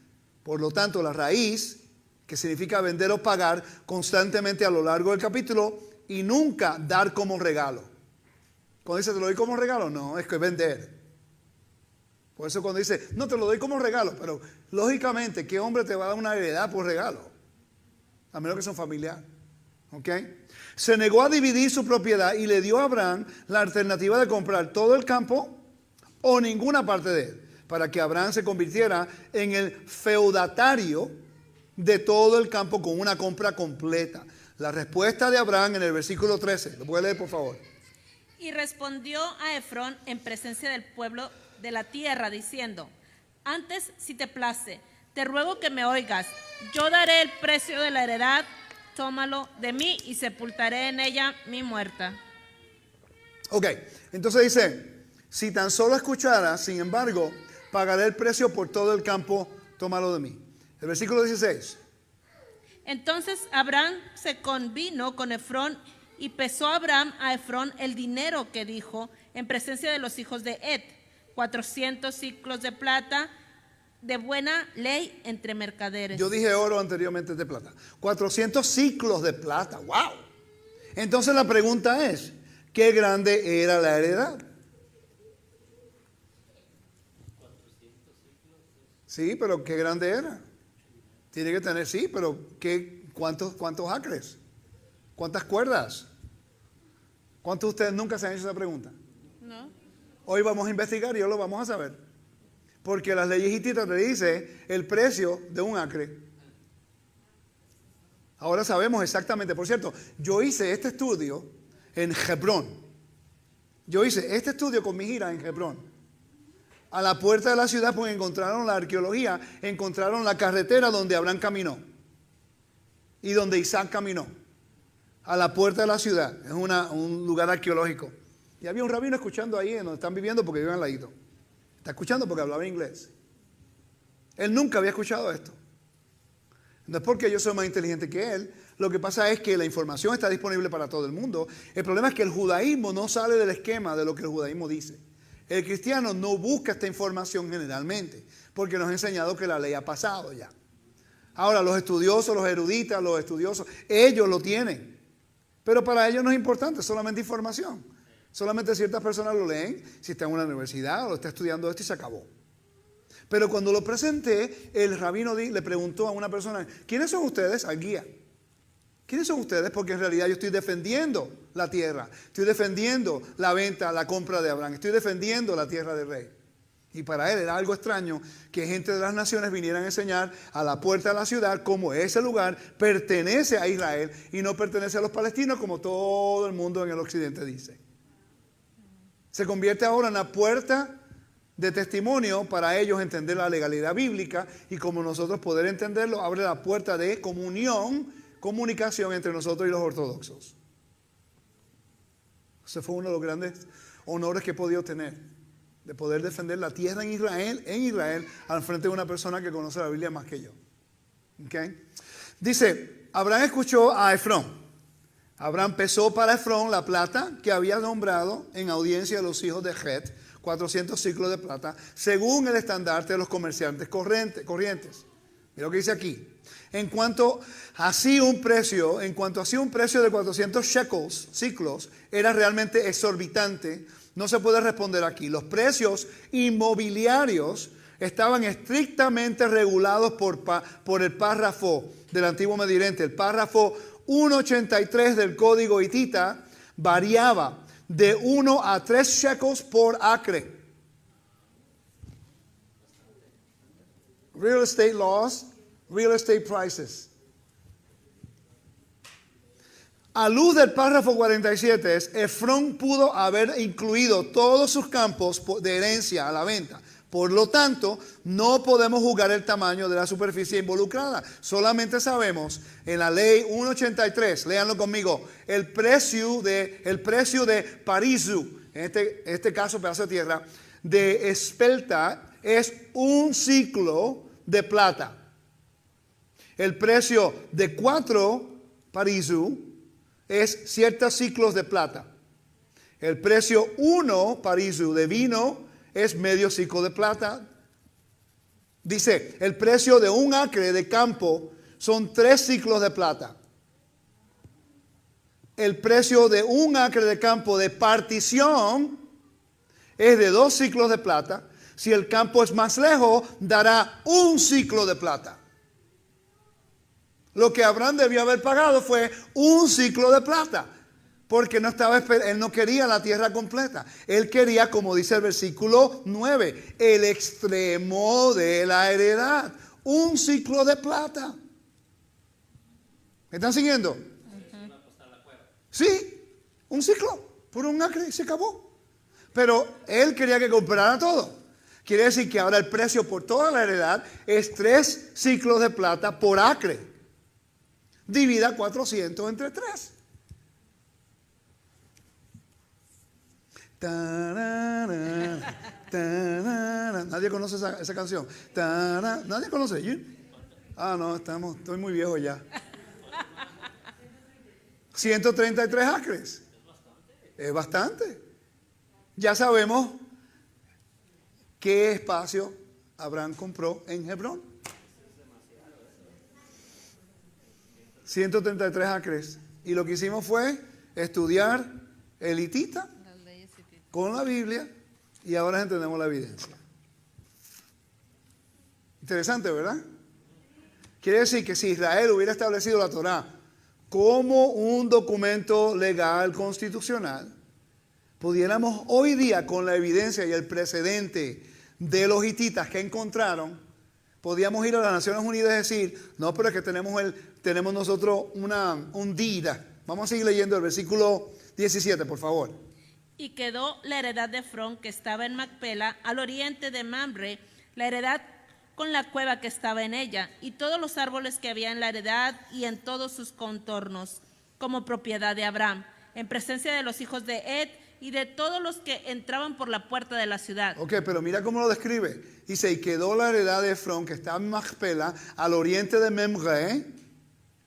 A: Por lo tanto, la raíz, que significa vender o pagar constantemente a lo largo del capítulo y nunca dar como regalo. Cuando dice te lo doy como regalo, no, es que vender. Por eso cuando dice, no te lo doy como regalo, pero lógicamente, ¿qué hombre te va a dar una heredad por regalo? A menos que sea un familiar. ¿Ok? Se negó a dividir su propiedad y le dio a Abraham la alternativa de comprar todo el campo o ninguna parte de él, para que Abraham se convirtiera en el feudatario de todo el campo con una compra completa. La respuesta de Abraham en el versículo 13, ¿lo puede leer por favor?
B: Y respondió a Efrón en presencia del pueblo de la tierra, diciendo, antes, si te place, te ruego que me oigas, yo daré el precio de la heredad, tómalo de mí y sepultaré en ella mi muerta.
A: Ok, entonces dice, si tan solo escucharas, sin embargo, pagaré el precio por todo el campo, tómalo de mí. El versículo 16.
B: Entonces Abraham se convino con Efrón y pesó Abraham a Efrón el dinero que dijo en presencia de los hijos de Et, 400 siclos de plata, de buena ley entre mercaderes.
A: Yo dije oro anteriormente, de plata. 400 ciclos de plata, wow. Entonces la pregunta es, ¿qué grande era la heredad? Sí, pero ¿qué grande era? Tiene que tener, sí, pero ¿cuántos acres? ¿Cuántas cuerdas? ¿Cuántos de ustedes nunca se han hecho esa pregunta?
B: No.
A: Hoy vamos a investigar y hoy lo vamos a saber. Porque las leyes hititas te dicen el precio de un acre. Ahora sabemos exactamente. Por cierto, yo hice este estudio en Hebrón. Yo hice este estudio con mi gira en Hebrón. A la puerta de la ciudad, pues encontraron la arqueología, encontraron la carretera donde Abraham caminó y donde Isaac caminó. A la puerta de la ciudad. Es un lugar arqueológico. Y había un rabino escuchando ahí en donde están viviendo porque viven al ladito. Está escuchando porque hablaba inglés. Él nunca había escuchado esto. No es porque yo soy más inteligente que él. Lo que pasa es que la información está disponible para todo el mundo. El problema es que el judaísmo no sale del esquema de lo que el judaísmo dice. El cristiano no busca esta información generalmente, porque nos ha enseñado que la ley ha pasado ya. Ahora, los estudiosos, los eruditas, los estudiosos, ellos lo tienen. Pero para ellos no es importante, es solamente información. Solamente ciertas personas lo leen si está en una universidad o está estudiando esto y se acabó. Pero cuando lo presenté, el rabino le preguntó a una persona, ¿quiénes son ustedes? Al guía. ¿Quiénes son ustedes? Porque en realidad yo estoy defendiendo la tierra. Estoy defendiendo la venta, la compra de Abraham. Estoy defendiendo la tierra del rey. Y para él era algo extraño que gente de las naciones vinieran a enseñar a la puerta de la ciudad cómo ese lugar pertenece a Israel y no pertenece a los palestinos como todo el mundo en el occidente dice. Se convierte ahora en la puerta de testimonio para ellos entender la legalidad bíblica y como nosotros poder entenderlo, abre la puerta de comunicación entre nosotros y los ortodoxos. Ese fue uno de los grandes honores que he podido tener, de poder defender la tierra en Israel, al frente de una persona que conoce la Biblia más que yo. ¿Okay? Dice, Abraham escuchó a Efrón. Abraham pesó para Efrón la plata que había nombrado en audiencia de los hijos de Het, 400 ciclos de plata, según el estandarte de los comerciantes corrientes. Mira lo que dice aquí. En cuanto así un precio de 400 ciclos era realmente exorbitante, no se puede responder aquí. Los precios inmobiliarios estaban estrictamente regulados por el párrafo del Antiguo Medio Oriente. El párrafo 183 del Código Hitita variaba de 1 a 3 shekels por acre. Real estate laws, real estate prices. A luz del párrafo 47, Efrón pudo haber incluido todos sus campos de herencia a la venta. Por lo tanto, no podemos juzgar el tamaño de la superficie involucrada. Solamente sabemos en la ley 183, léanlo conmigo, el precio de parisu, en este caso pedazo de tierra, de espelta es 1 ciclo de plata. El precio de 4 parisu es ciertos ciclos de plata. El precio 1 parisu de vino es medio ciclo de plata. Dice, el precio de 1 acre de campo son 3 ciclos de plata. El precio de 1 acre de campo de partición es de 2 ciclos de plata. Si el campo es más lejos, dará 1 ciclo de plata. Lo que Abraham debió haber pagado fue 1 ciclo de plata. Porque él no quería la tierra completa. Él quería, como dice el versículo 9, el extremo de la heredad. 1 ciclo de plata. ¿Me están siguiendo? Sí, 1 ciclo por 1 acre y se acabó. Pero él quería que comprara todo. Quiere decir que ahora el precio por toda la heredad es 3 ciclos de plata por acre. Divida 400 entre 3. Nadie conoce esa canción. Nadie conoce. No, estoy muy viejo ya. 133 acres. Es bastante. Ya sabemos qué espacio Abraham compró en Hebrón. 133 acres. Y lo que hicimos fue estudiar el hitita con la Biblia y ahora entendemos la evidencia. Interesante, ¿verdad? Quiere decir que si Israel hubiera establecido la Torá como un documento legal constitucional, pudiéramos hoy día con la evidencia y el precedente de los hititas que encontraron, podíamos ir a las Naciones Unidas y decir, no, pero es que tenemos nosotros un dida. Vamos a seguir leyendo el versículo 17, por favor.
B: Y quedó la heredad de Efrón, que estaba en Macpela, al oriente de Mamre, la heredad con la cueva que estaba en ella, y todos los árboles que había en la heredad y en todos sus contornos, como propiedad de Abraham, en presencia de los hijos de Het y de todos los que entraban por la puerta de la ciudad.
A: Ok, pero mira cómo lo describe. Dice, y quedó la heredad de Efrón, que estaba en Macpela, al oriente de Mamre,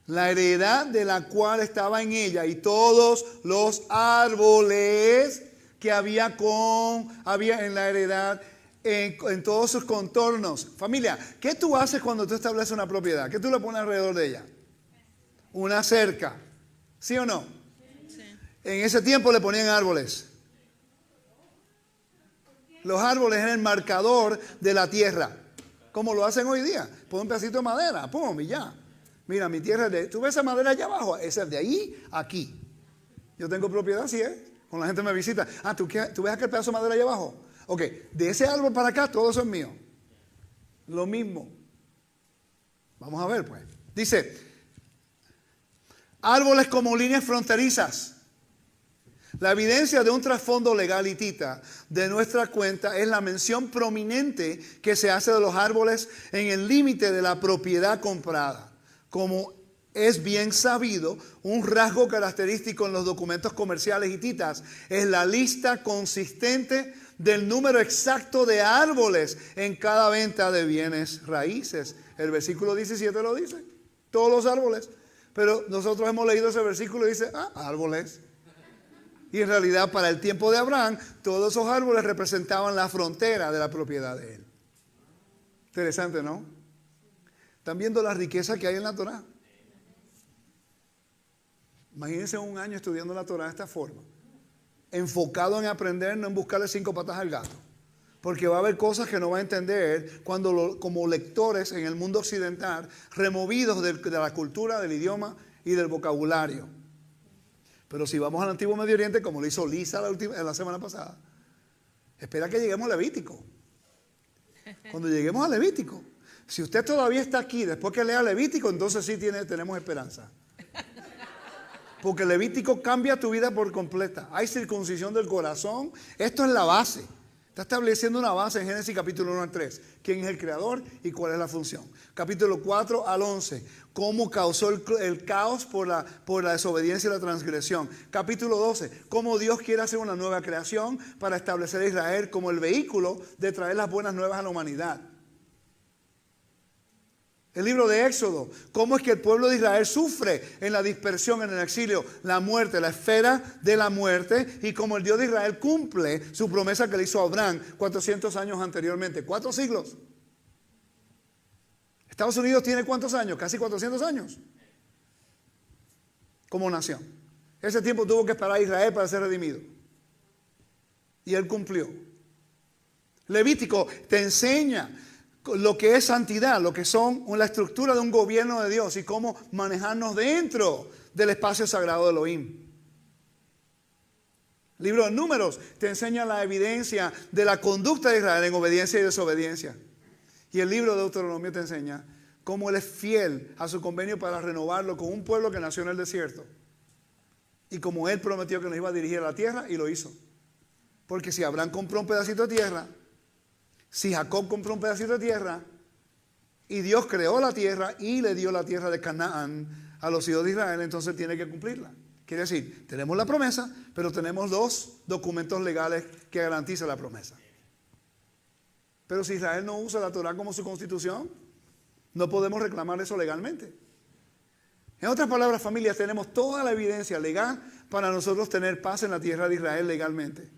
A: la heredad de la cual estaba en ella, y todos los árboles que había en la heredad, en todos sus contornos. Familia, ¿qué tú haces cuando tú estableces una propiedad? ¿Qué tú le pones alrededor de ella? Una cerca. ¿Sí o no?
B: Sí.
A: En ese tiempo le ponían árboles. Los árboles eran el marcador de la tierra, como lo hacen hoy día. Pon un pedacito de madera, pum, y ya. Mira, mi tierra es de... ¿Tú ves esa madera allá abajo? Esa es de ahí a aquí. Yo tengo propiedad, así es. Cuando la gente me visita, ¿tú ves aquel pedazo de madera allá abajo? Ok, de ese árbol para acá, todo eso es mío. Lo mismo. Vamos a ver, pues. Dice, árboles como líneas fronterizas. La evidencia de un trasfondo legal hitita de nuestra cuenta es la mención prominente que se hace de los árboles en el límite de la propiedad comprada. Como es bien sabido, un rasgo característico en los documentos comerciales hititas es la lista consistente del número exacto de árboles en cada venta de bienes raíces. El versículo 17 lo dice, todos los árboles. Pero nosotros hemos leído ese versículo y dice, árboles. Y en realidad para el tiempo de Abraham, todos esos árboles representaban la frontera de la propiedad de él. Interesante, ¿no? ¿Están viendo la riqueza que hay en la Torá? Imagínense un año estudiando la Torá de esta forma. Enfocado en aprender, no en buscarle 5 patas al gato. Porque va a haber cosas que no va a entender como lectores en el mundo occidental, removidos de la cultura, del idioma y del vocabulario. Pero si vamos al Antiguo Medio Oriente, como lo hizo Lisa la semana pasada, espera que lleguemos a Levítico. Cuando lleguemos a Levítico, si usted todavía está aquí después que lea Levítico, entonces sí tenemos esperanza. Porque Levítico cambia tu vida por completa. Hay circuncisión del corazón. Esto es la base. Está estableciendo una base en Génesis capítulo 1 al 3. ¿Quién es el creador y cuál es la función? Capítulo 4 al 11. Cómo causó el caos por la desobediencia y la transgresión. Capítulo 12. Cómo Dios quiere hacer una nueva creación para establecer a Israel como el vehículo de traer las buenas nuevas a la humanidad. El libro de Éxodo, cómo es que el pueblo de Israel sufre en la dispersión, en el exilio, la muerte, la esfera de la muerte, y cómo el Dios de Israel cumple su promesa que le hizo a Abraham 400 años anteriormente, 4 siglos. Estados Unidos tiene ¿cuántos años? Casi 400 años como nación. Ese tiempo tuvo que esperar a Israel para ser redimido. Y él cumplió. Levítico te enseña lo que es santidad, lo que son la estructura de un gobierno de Dios y cómo manejarnos dentro del espacio sagrado de Elohim. El libro de Números te enseña la evidencia de la conducta de Israel en obediencia y desobediencia. Y el libro de Deuteronomio te enseña cómo él es fiel a su convenio para renovarlo con un pueblo que nació en el desierto. Y como él prometió que nos iba a dirigir a la tierra, y lo hizo. Porque si Abraham compró un pedacito de tierra, si Jacob compró un pedacito de tierra y Dios creó la tierra y le dio la tierra de Canaán a los hijos de Israel, entonces tiene que cumplirla. Quiere decir, tenemos la promesa, pero tenemos 2 documentos legales que garantizan la promesa. Pero si Israel no usa la Torá como su constitución, no podemos reclamar eso legalmente. En otras palabras, familias, tenemos toda la evidencia legal para nosotros tener paz en la tierra de Israel legalmente.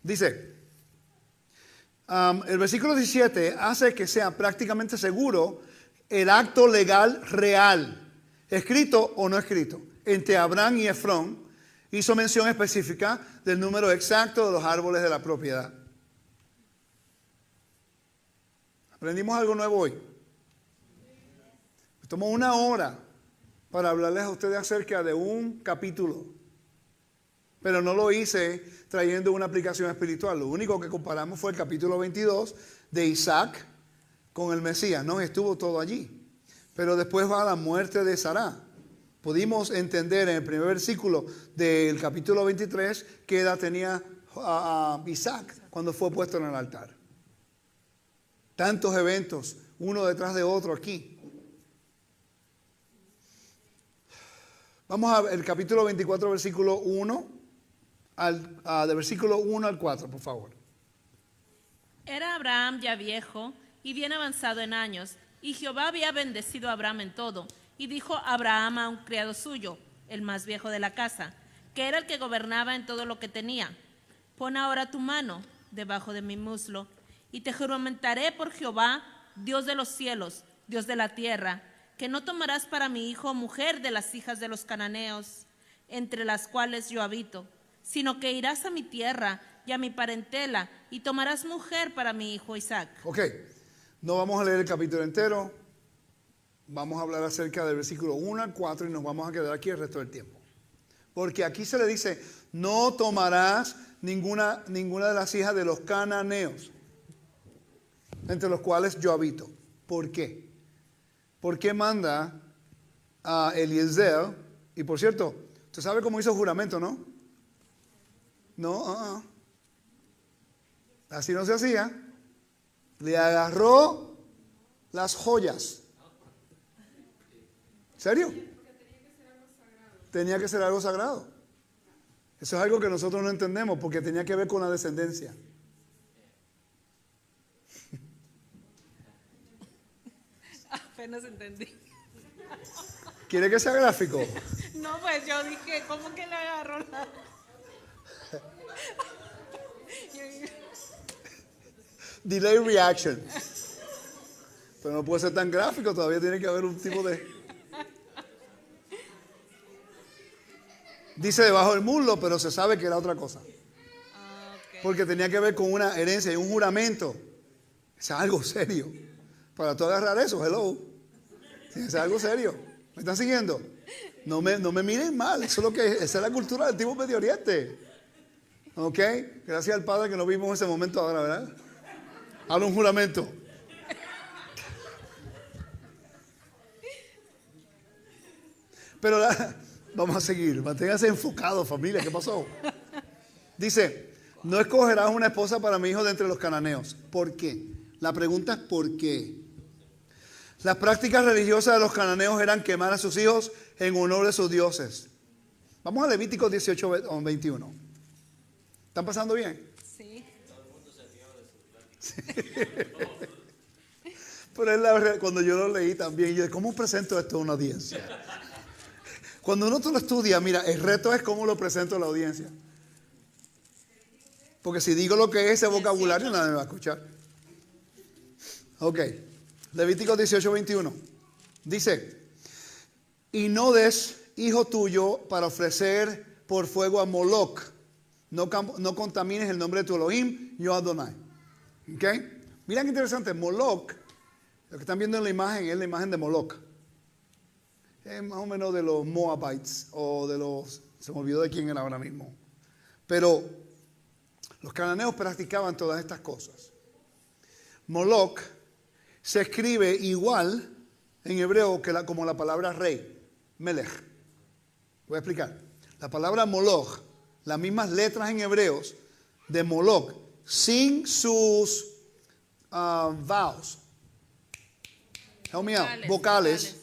A: Dice, el versículo 17 hace que sea prácticamente seguro el acto legal real, escrito o no escrito, entre Abraham y Efrón. Hizo mención específica del número exacto de los árboles de la propiedad. ¿Aprendimos algo nuevo hoy? Me tomó 1 hora para hablarles a ustedes acerca de un capítulo. Pero no lo hice trayendo una aplicación espiritual. Lo único que comparamos fue el capítulo 22 de Isaac con el Mesías. No estuvo todo allí. Pero después va la muerte de Sará. Pudimos entender en el primer versículo del capítulo 23 qué edad tenía Isaac cuando fue puesto en el altar. Tantos eventos, uno detrás de otro aquí. Vamos a ver el capítulo 24, versículo 1. De versículo 1 al 4, por favor.
B: Era Abraham ya viejo y bien avanzado en años, y Jehová había bendecido a Abraham en todo. Y dijo Abraham a un criado suyo, el más viejo de la casa, que era el que gobernaba en todo lo que tenía: pon ahora tu mano debajo de mi muslo, y te juramentaré por Jehová, Dios de los cielos, Dios de la tierra, que no tomarás para mi hijo mujer de las hijas de los cananeos, entre las cuales yo habito, sino que irás a mi tierra y a mi parentela, y tomarás mujer para mi hijo Isaac.
A: Ok, no vamos a leer el capítulo entero. Vamos a hablar acerca del versículo 1 al 4 y nos vamos a quedar aquí el resto del tiempo. Porque aquí se le dice, no tomarás ninguna de las hijas de los cananeos, entre los cuales yo habito. ¿Por qué? ¿Por qué manda a Eliezer? Y por cierto, usted sabe cómo hizo el juramento, ¿no? No, así no se hacía. Le agarró las joyas. ¿En serio? Tenía que ser algo sagrado. Eso es algo que nosotros no entendemos porque tenía que ver con la descendencia.
B: Apenas entendí.
A: ¿Quiere que sea gráfico?
B: No, pues yo dije, ¿cómo que le agarró la...?
A: Delay reaction. Pero no puede ser tan gráfico, todavía tiene que haber un tipo de... Dice debajo del muslo, pero se sabe que era otra cosa. Porque tenía que ver con una herencia y un juramento. Es algo serio. Para tú agarrar eso, hello. Es algo serio. ¿Me están siguiendo? No me miren mal, eso es lo que esa es la cultura del tipo Medio Oriente. ¿Ok? Gracias al Padre que no vimos ese momento ahora, ¿verdad? Habla un juramento. Pero vamos a seguir. Manténgase enfocado, familia. ¿Qué pasó? Dice, no escogerás una esposa para mi hijo de entre los cananeos. ¿Por qué? La pregunta es ¿por qué? Las prácticas religiosas de los cananeos eran quemar a sus hijos en honor de sus dioses. Vamos a Levítico 18, 21. ¿Están pasando bien?
B: Sí.
A: Pero es la verdad, cuando yo lo leí también, yo, ¿cómo presento esto a una audiencia? Cuando uno lo estudia, mira, el reto es cómo lo presento a la audiencia. Porque si digo lo que es ese vocabulario, nadie me va a escuchar. Ok, Levítico 18, 21. Dice, y no des hijo tuyo para ofrecer por fuego a Moloch. No contamines el nombre de tu Elohim, yo Adonai. Ok, mira qué interesante, Moloch, lo que están viendo en la imagen es la imagen de Moloch. Es más o menos de los Moabites o de los, se me olvidó de quién era ahora mismo. Pero los cananeos practicaban todas estas cosas. Moloch se escribe igual en hebreo como la palabra rey, Melech. Voy a explicar. La palabra Moloch, las mismas letras en hebreos de Moloch, sin sus vowels, help me out, vocales,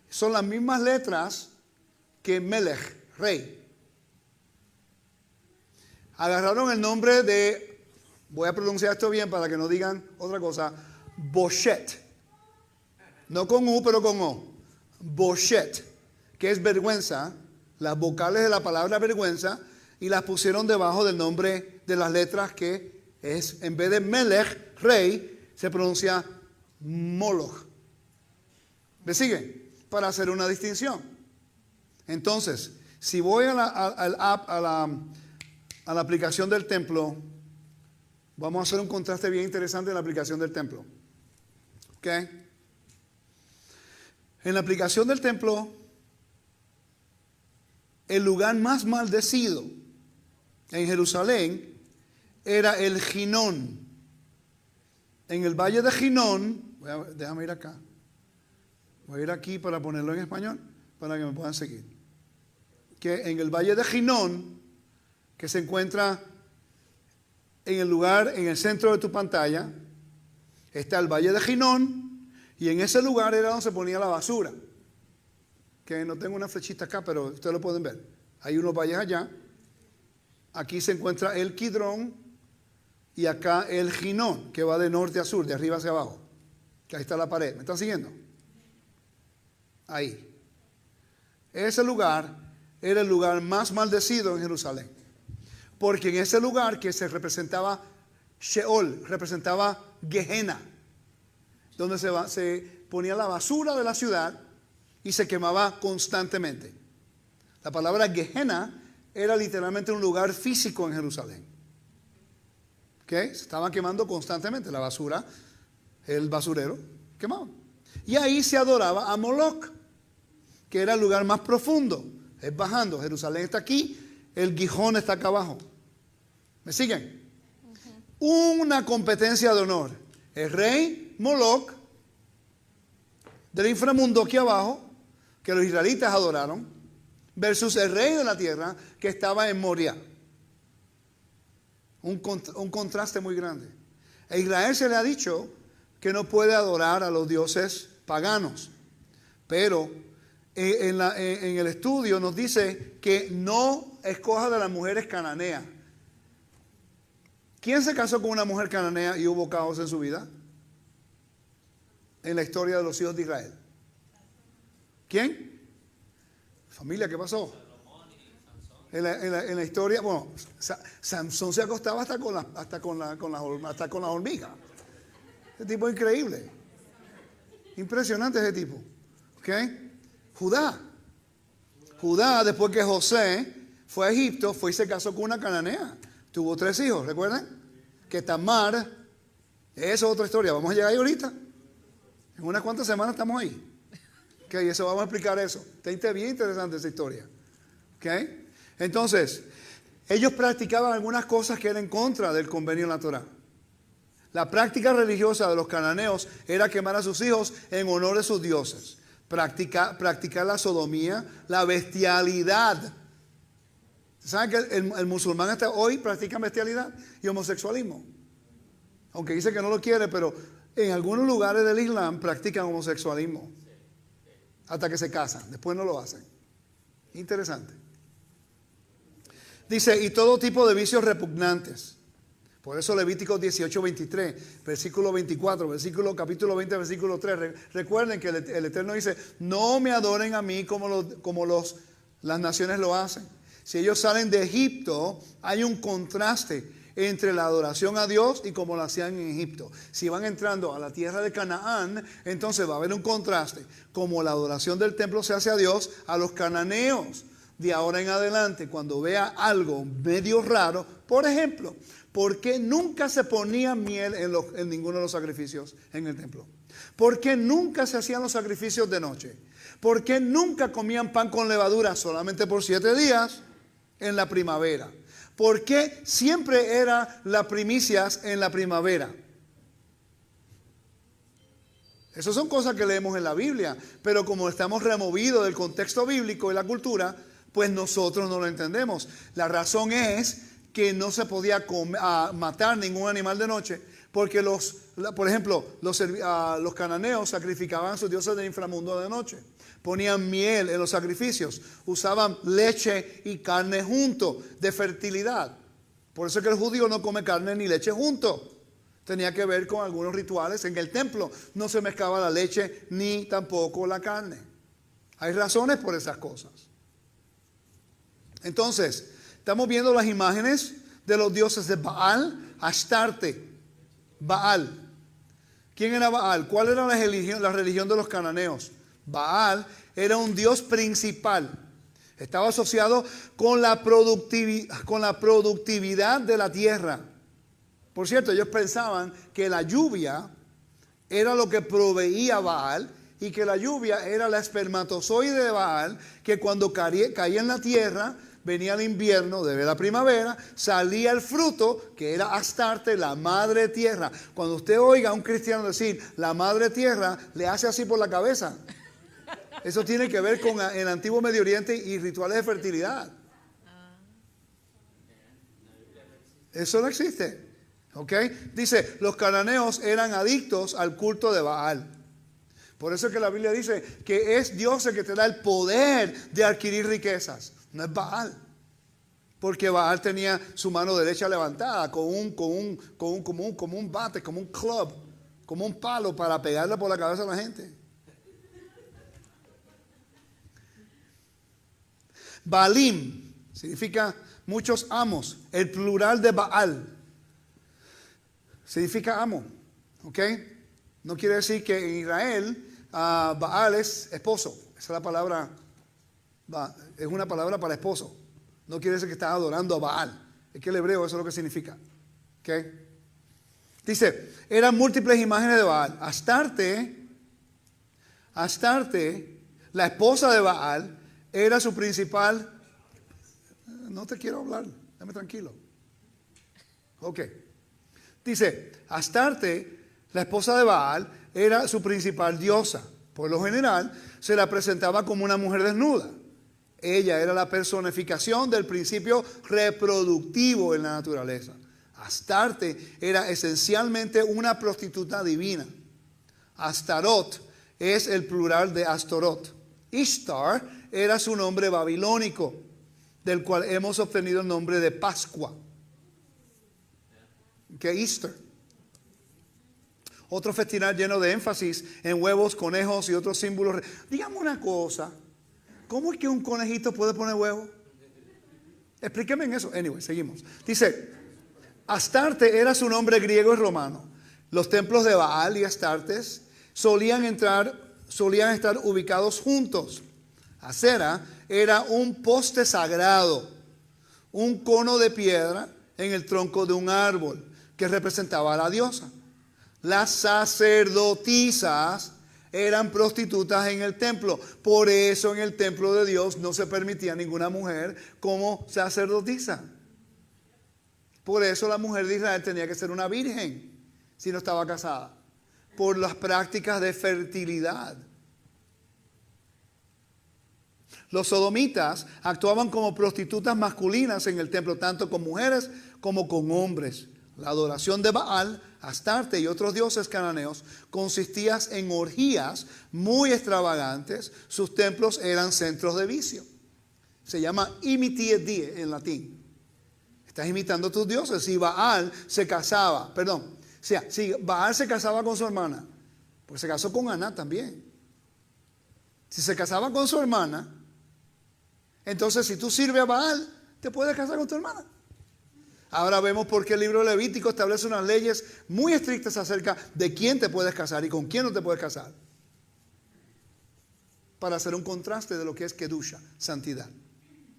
A: son las mismas letras que Melech, rey. Agarraron el nombre de, voy a pronunciar esto bien para que no digan otra cosa, Boshet. No con U, pero con O. Boshet, que es vergüenza, las vocales de la palabra vergüenza, y las pusieron debajo del nombre de las letras que es, en vez de Melech, rey, se pronuncia Moloch. ¿Me sigue? Para hacer una distinción. Entonces, si voy a la aplicación del templo, vamos a hacer un contraste bien interesante en la aplicación del templo. ¿Ok? En la aplicación del templo, el lugar más maldecido en Jerusalén era el Ginón. En el valle de Ginón, déjame ir acá. Voy a ir aquí para ponerlo en español, para que me puedan seguir. Que en el valle de Ginón, que se encuentra en el lugar, en el centro de tu pantalla, está el valle de Ginón, y en ese lugar era donde se ponía la basura. Que no tengo una flechita acá, pero ustedes lo pueden ver. Hay unos valles allá. Aquí se encuentra el Kidrón y acá el Ginón, que va de norte a sur, de arriba hacia abajo. Que ahí está la pared. ¿Me están siguiendo? Ahí. Ese lugar era el lugar más maldecido en Jerusalén. Porque en ese lugar que se representaba Sheol, representaba Gehenna, donde se ponía la basura de la ciudad y se quemaba constantemente. La palabra Gehenna era literalmente un lugar físico en Jerusalén. ¿Okay? Se estaban quemando constantemente la basura, el basurero quemado. Y ahí se adoraba a Moloch, que era el lugar más profundo. Es bajando, Jerusalén está aquí, el Gijón está acá abajo. ¿Me siguen? Una competencia de honor. El rey Moloch del inframundo aquí abajo, que los israelitas adoraron, versus el rey de la tierra que estaba en Moria. Un contraste muy grande. A Israel se le ha dicho que no puede adorar a los dioses paganos, pero en el estudio nos dice que no escoja de las mujeres cananeas. ¿Quién se casó con una mujer cananea y hubo caos en su vida? En la historia de los hijos de Israel. ¿Quién? Familia, ¿qué pasó? En la historia, bueno, Sansón se acostaba hasta con las hormigas. Ese tipo es increíble. Impresionante ese tipo. ¿Ok? Judá, después que José fue a Egipto, fue y se casó con una cananea. Tuvo 3 hijos, ¿recuerdan? Que Tamar, eso es otra historia. Vamos a llegar ahí ahorita. En unas cuantas semanas estamos ahí. Ok, eso vamos a explicar eso. Está bien interesante esa historia. Ok. Entonces, ellos practicaban algunas cosas que eran en contra del convenio en la Torá. La práctica religiosa de los cananeos era quemar a sus hijos en honor de sus dioses. Practicar la sodomía, la bestialidad. ¿Saben que el musulmán hasta hoy practica bestialidad y homosexualismo? Aunque dice que no lo quiere, pero en algunos lugares del Islam practican homosexualismo. Hasta que se casan, después no lo hacen. Interesante. Dice, y todo tipo de vicios repugnantes. Por eso Levíticos 18:23, versículo 24, capítulo 20, versículo 3. Recuerden que el Eterno dice, no me adoren a mí como las naciones lo hacen. Si ellos salen de Egipto, hay un contraste entre la adoración a Dios y como lo hacían en Egipto. Si van entrando a la tierra de Canaán, entonces va a haber un contraste. Como la adoración del templo se hace a Dios, a los cananeos. De ahora en adelante, cuando vea algo medio raro, por ejemplo, ¿por qué nunca se ponía miel en ninguno de los sacrificios en el templo? ¿Por qué nunca se hacían los sacrificios de noche? ¿Por qué nunca comían pan con levadura solamente por 7 días en la primavera? ¿Por qué siempre era las primicias en la primavera? Esas son cosas que leemos en la Biblia, pero como estamos removidos del contexto bíblico y la cultura, pues nosotros no lo entendemos. La razón es que no se podía matar ningún animal de noche, porque por ejemplo, los cananeos sacrificaban a sus dioses del inframundo de noche. Ponían miel en los sacrificios, usaban leche y carne junto, de fertilidad. Por eso es que el judío no come carne ni leche junto. Tenía que ver con algunos rituales. En el templo no se mezclaba la leche ni tampoco la carne. Hay razones por esas cosas. Entonces, estamos viendo las imágenes de los dioses de Baal, Astarte, Baal. ¿Quién era Baal? ¿Cuál era la religión de los cananeos? Baal era un dios principal. Estaba asociado con la productividad de la tierra. Por cierto, ellos pensaban que la lluvia era lo que proveía Baal y que la lluvia era la espermatozoide de Baal, que cuando caía en la tierra, venía el invierno, de la primavera, salía el fruto, que era Astarte, la madre tierra. Cuando usted oiga a un cristiano decir, la madre tierra, le hace así por la cabeza. Eso tiene que ver con el antiguo Medio Oriente y rituales de fertilidad. Eso no existe. ¿Ok? Dice, los cananeos eran adictos al culto de Baal. Por eso es que la Biblia dice que es Dios el que te da el poder de adquirir riquezas. No es Baal. Porque Baal tenía su mano derecha levantada como un bate, como un club, como un palo para pegarle por la cabeza a la gente. Baalim significa muchos amos. El plural de Baal significa amo. ¿Ok? No quiere decir que en Israel Baal es esposo. Esa es la palabra. Es una palabra para esposo. No quiere decir que estás adorando a Baal. Es que el hebreo eso es lo que significa. ¿Okay? Dice, eran múltiples imágenes de Baal. Astarte, la esposa de Baal, era su principal. No te quiero hablar, dame tranquilo. Ok. Dice, Astarte, la esposa de Baal, era su principal diosa. Por lo general, se la presentaba como una mujer desnuda. Ella era la personificación del principio reproductivo en la naturaleza. Astarte era esencialmente una prostituta divina. Astarot es el plural de Astorot. Ishtar era su nombre babilónico, del cual hemos obtenido el nombre de Pascua. Que Easter. Otro festinal lleno de énfasis en huevos, conejos y otros símbolos. Dígame una cosa. ¿Cómo es que un conejito puede poner huevo? Explíqueme en eso. Anyway, seguimos. Dice, Astarte era su nombre griego y romano. Los templos de Baal y Astartes solían estar ubicados juntos. Acera era un poste sagrado, un cono de piedra en el tronco de un árbol que representaba a la diosa. Las sacerdotisas eran prostitutas en el templo. Por eso en el templo de Dios no se permitía ninguna mujer como sacerdotisa. Por eso la mujer de Israel tenía que ser una virgen si no estaba casada. Por las prácticas de fertilidad. Los sodomitas actuaban como prostitutas masculinas en el templo, tanto con mujeres como con hombres. La adoración de Baal, Astarte y otros dioses cananeos consistía en orgías muy extravagantes. Sus templos eran centros de vicio. Se llama imitie die en latín. Estás imitando a tus dioses. Si Baal se casaba con su hermana, pues se casó con Aná también. Si se casaba con su hermana, entonces si tú sirves a Baal, te puedes casar con tu hermana. Ahora vemos por qué el libro Levítico establece unas leyes muy estrictas acerca de quién te puedes casar y con quién no te puedes casar. Para hacer un contraste de lo que es Kedusha, santidad.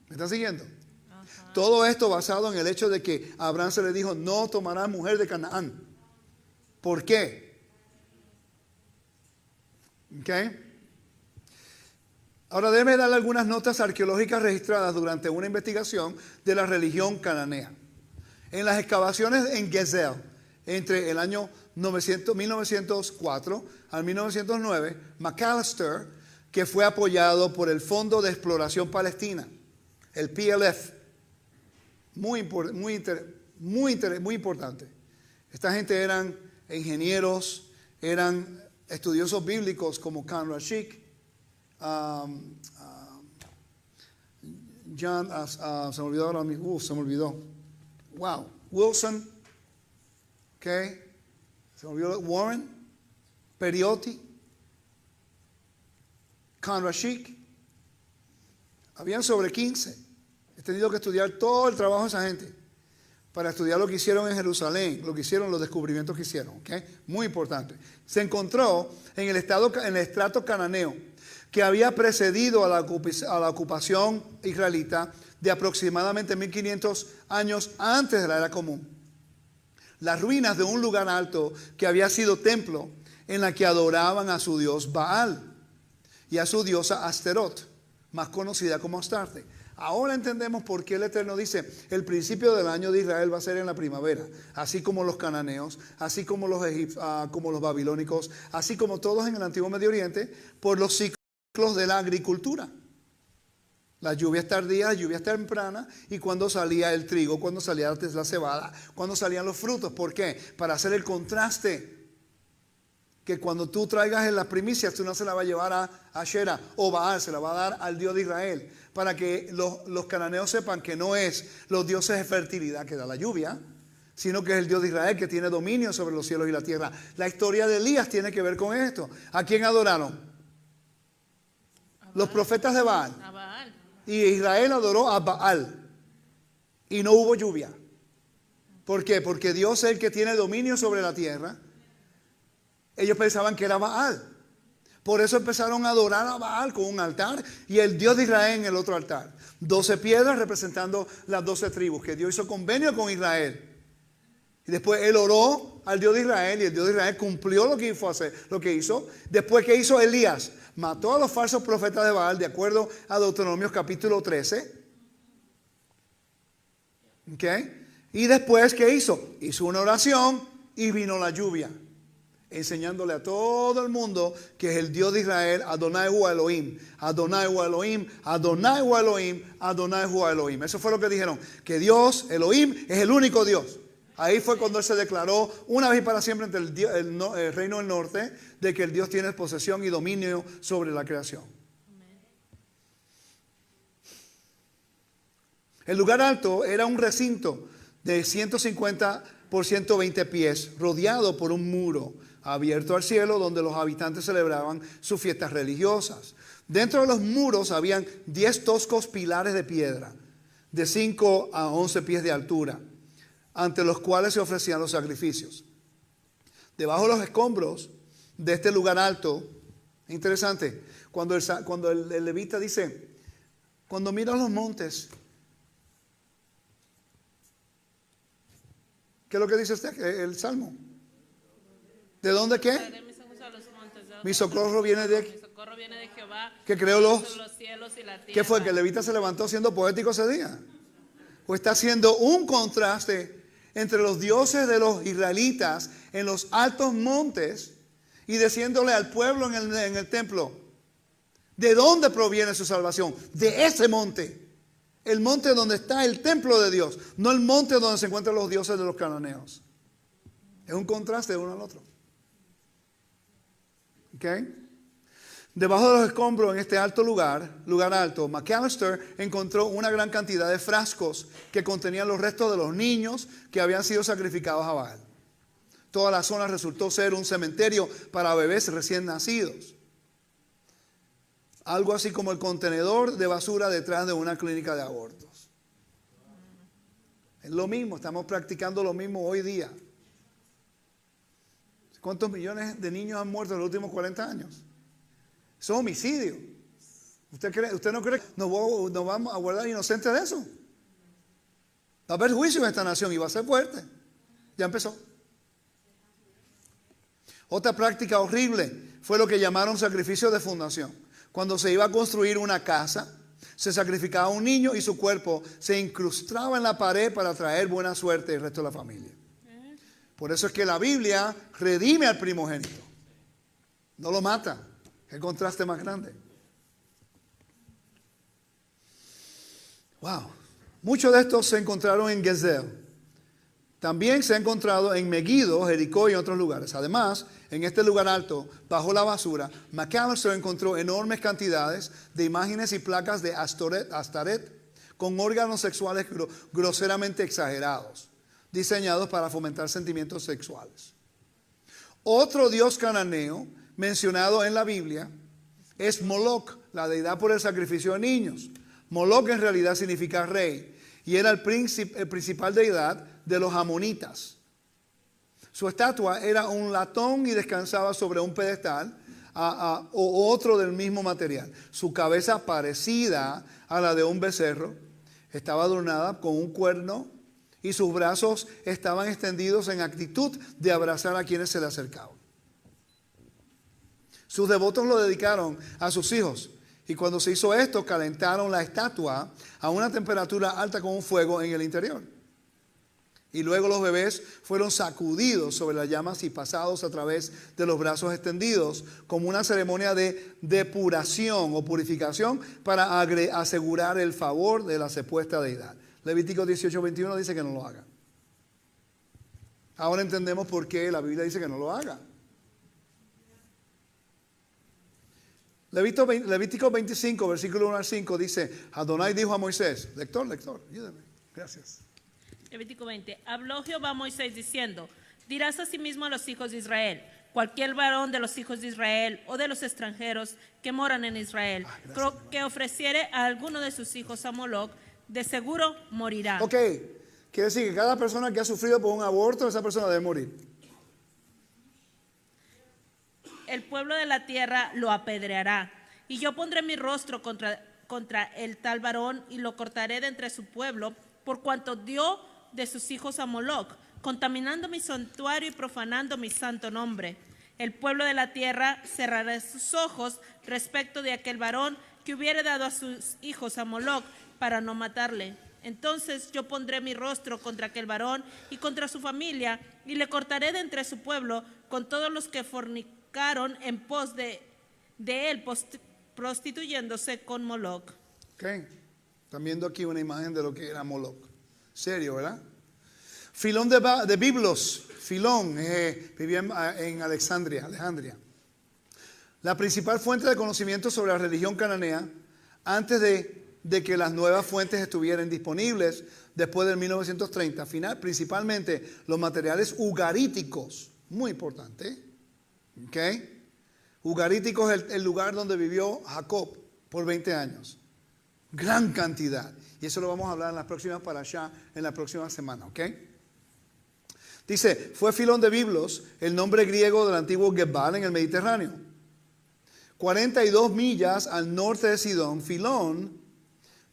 A: ¿Me están siguiendo? Ajá. Todo esto basado en el hecho de que a Abraham se le dijo, no tomarás mujer de Canaán. ¿Por qué? ¿Ok? Ahora déjeme darle algunas notas arqueológicas registradas durante una investigación de la religión cananea. En las excavaciones en Gezel, entre el año 1904 al 1909, McAllister, que fue apoyado por el Fondo de Exploración Palestina, el PLF, muy importante. Esta gente eran ingenieros, eran estudiosos bíblicos como Khan Rashid, se me olvidó ahora mismo, se me olvidó. Wow, Wilson, okay, se me olvidó, Warren, Periotti, Khan Rashid. Habían sobre 15. He tenido que estudiar todo el trabajo de esa gente para estudiar lo que hicieron en Jerusalén, lo que hicieron, los descubrimientos que hicieron. Okay? Muy importante. Se encontró en el estrato cananeo que había precedido a la ocupación israelita de aproximadamente 1500 años antes de la era común. Las ruinas de un lugar alto que había sido templo en la que adoraban a su dios Baal y a su diosa Asterot, más conocida como Astarte. Ahora entendemos por qué el Eterno dice, el principio del año de Israel va a ser en la primavera, así como los cananeos, así como los como los babilónicos, así como todos en el Antiguo Medio Oriente, por los ciclos de la agricultura. Las lluvias tardías, las lluvias tempranas y cuando salía el trigo, cuando salía la cebada, cuando salían los frutos. ¿Por qué? Para hacer el contraste. Que cuando tú traigas en las primicias, tú no se la vas a llevar a Asherah o Baal, se la va a dar al Dios de Israel. Para que los cananeos sepan que no es los dioses de fertilidad que da la lluvia, sino que es el Dios de Israel que tiene dominio sobre los cielos y la tierra. La historia de Elías tiene que ver con esto. ¿A quién adoraron? Los profetas de Baal.
B: A Baal.
A: Y Israel adoró a Baal. Y no hubo lluvia. ¿Por qué? Porque Dios es el que tiene dominio sobre la tierra. Ellos pensaban que era Baal. Por eso empezaron a adorar a Baal con un altar y el Dios de Israel en el otro altar. 12 piedras representando las 12 tribus, que Dios hizo convenio con Israel. Y después él oró al Dios de Israel y el Dios de Israel cumplió lo que hizo. Después, ¿qué hizo Elías? Mató a los falsos profetas de Baal, de acuerdo a Deuteronomio capítulo 13. ¿Ok? Y después, ¿qué hizo? Hizo una oración y vino la lluvia, enseñándole a todo el mundo que es el Dios de Israel, Adonai hu Elohim, Adonai hu Elohim, Adonai hu Elohim, Adonai hu Elohim. Eso fue lo que dijeron, que Dios, Elohim, es el único Dios. Ahí fue cuando él se declaró una vez y para siempre entre el reino del norte, de que el Dios tiene posesión y dominio sobre la creación. El lugar alto era un recinto de 150 por 120 pies, rodeado por un muro abierto al cielo, donde los habitantes celebraban sus fiestas religiosas. Dentro de los muros habían 10 toscos pilares de piedra, de 5 a 11 pies de altura, ante los cuales se ofrecían los sacrificios. Debajo de los escombros de este lugar alto, interesante, cuando el levita dice, cuando miras los montes, ¿qué es lo que dice el Salmo? ¿De dónde qué? Mi socorro viene de
B: Jehová,
A: que creó los
B: cielos y la tierra.
A: ¿Qué fue? ¿Que el levita se levantó siendo poético ese día? ¿O está haciendo un contraste entre los dioses de los israelitas en los altos montes y diciéndole al pueblo en el templo, ¿de dónde proviene su salvación? De ese monte. El monte donde está el templo de Dios, no el monte donde se encuentran los dioses de los cananeos. Es un contraste de uno al otro. ¿Ok? Debajo de los escombros en este alto lugar alto, McAllister encontró una gran cantidad de frascos que contenían los restos de los niños que habían sido sacrificados a Baal. Toda la zona resultó ser un cementerio para bebés recién nacidos. Algo así como el contenedor de basura detrás de una clínica de abortos. Es lo mismo, estamos practicando lo mismo hoy día. ¿Cuántos millones de niños han muerto en los últimos 40 años? Eso es homicidio. ¿Usted no cree que nos vamos a guardar inocentes de eso? Va a haber juicio en esta nación y va a ser fuerte. Ya empezó. Otra práctica horrible fue lo que llamaron sacrificio de fundación. Cuando se iba a construir una casa, se sacrificaba un niño y su cuerpo se incrustaba en la pared para traer buena suerte al resto de la familia. Por eso es que la Biblia redime al primogénito. No lo mata. El contraste más grande. Wow. Muchos de estos se encontraron en Gezer. También se ha encontrado en Megiddo, Jericó y en otros lugares. Además, en este lugar alto, bajo la basura, McAllister encontró enormes cantidades de imágenes y placas de Astaret con órganos sexuales groseramente exagerados, diseñados para fomentar sentimientos sexuales. Otro dios cananeo mencionado en la Biblia es Moloch, la deidad por el sacrificio de niños. Moloch en realidad significa rey y era el principal deidad de los amonitas. Su estatua era un latón y descansaba sobre un pedestal o otro del mismo material. Su cabeza, parecida a la de un becerro, estaba adornada con un cuerno y sus brazos estaban extendidos en actitud de abrazar a quienes se le acercaban. Sus devotos lo dedicaron a sus hijos y cuando se hizo esto calentaron la estatua a una temperatura alta con un fuego en el interior. Y luego los bebés fueron sacudidos sobre las llamas y pasados a través de los brazos extendidos como una ceremonia de depuración o purificación para asegurar el favor de la supuesta deidad. Levítico 18:21 dice que no lo haga. Ahora entendemos por qué la Biblia dice que no lo haga. Levítico 25, versículo 1 al 5 dice, Adonai dijo a Moisés, lector, ayúdame, gracias.
B: Levítico 20. Habló Jehová a Moisés diciendo, dirás asimismo a los hijos de Israel, cualquier varón de los hijos de Israel o de los extranjeros que moran en Israel, que ofreciere a alguno de sus hijos a Moloch, de seguro morirá.
A: Ok, quiere decir que cada persona que ha sufrido por un aborto, esa persona debe morir.
B: el pueblo de la tierra lo apedreará. Y yo pondré mi rostro contra el tal varón y lo cortaré de entre su pueblo, por cuanto dio de sus hijos a Moloc, contaminando mi santuario y profanando mi santo nombre. El pueblo de la tierra cerrará sus ojos respecto de aquel varón que hubiere dado a sus hijos a Moloc para no matarle. Entonces yo pondré mi rostro contra aquel varón y contra su familia, y le cortaré de entre su pueblo con todos los que fornicaron en pos de él, prostituyéndose con Moloc.
A: Okay. Están viendo aquí una imagen de lo que era Moloc. Serio, ¿verdad? Filón de Biblos. Filón vivía en Alejandría. La principal fuente de conocimiento sobre la religión cananea antes de que las nuevas fuentes estuvieran disponibles después del 1930. Principalmente los materiales ugaríticos. Muy importante. ¿Okay? Ugarítico es el lugar donde vivió Jacob por 20 años. Gran cantidad. Y eso lo vamos a hablar en las próximas parashá, en la próxima semana. ¿Ok? Dice, fue Filón de Biblos, el nombre griego del antiguo Gebal en el Mediterráneo. 42 millas al norte de Sidón, Filón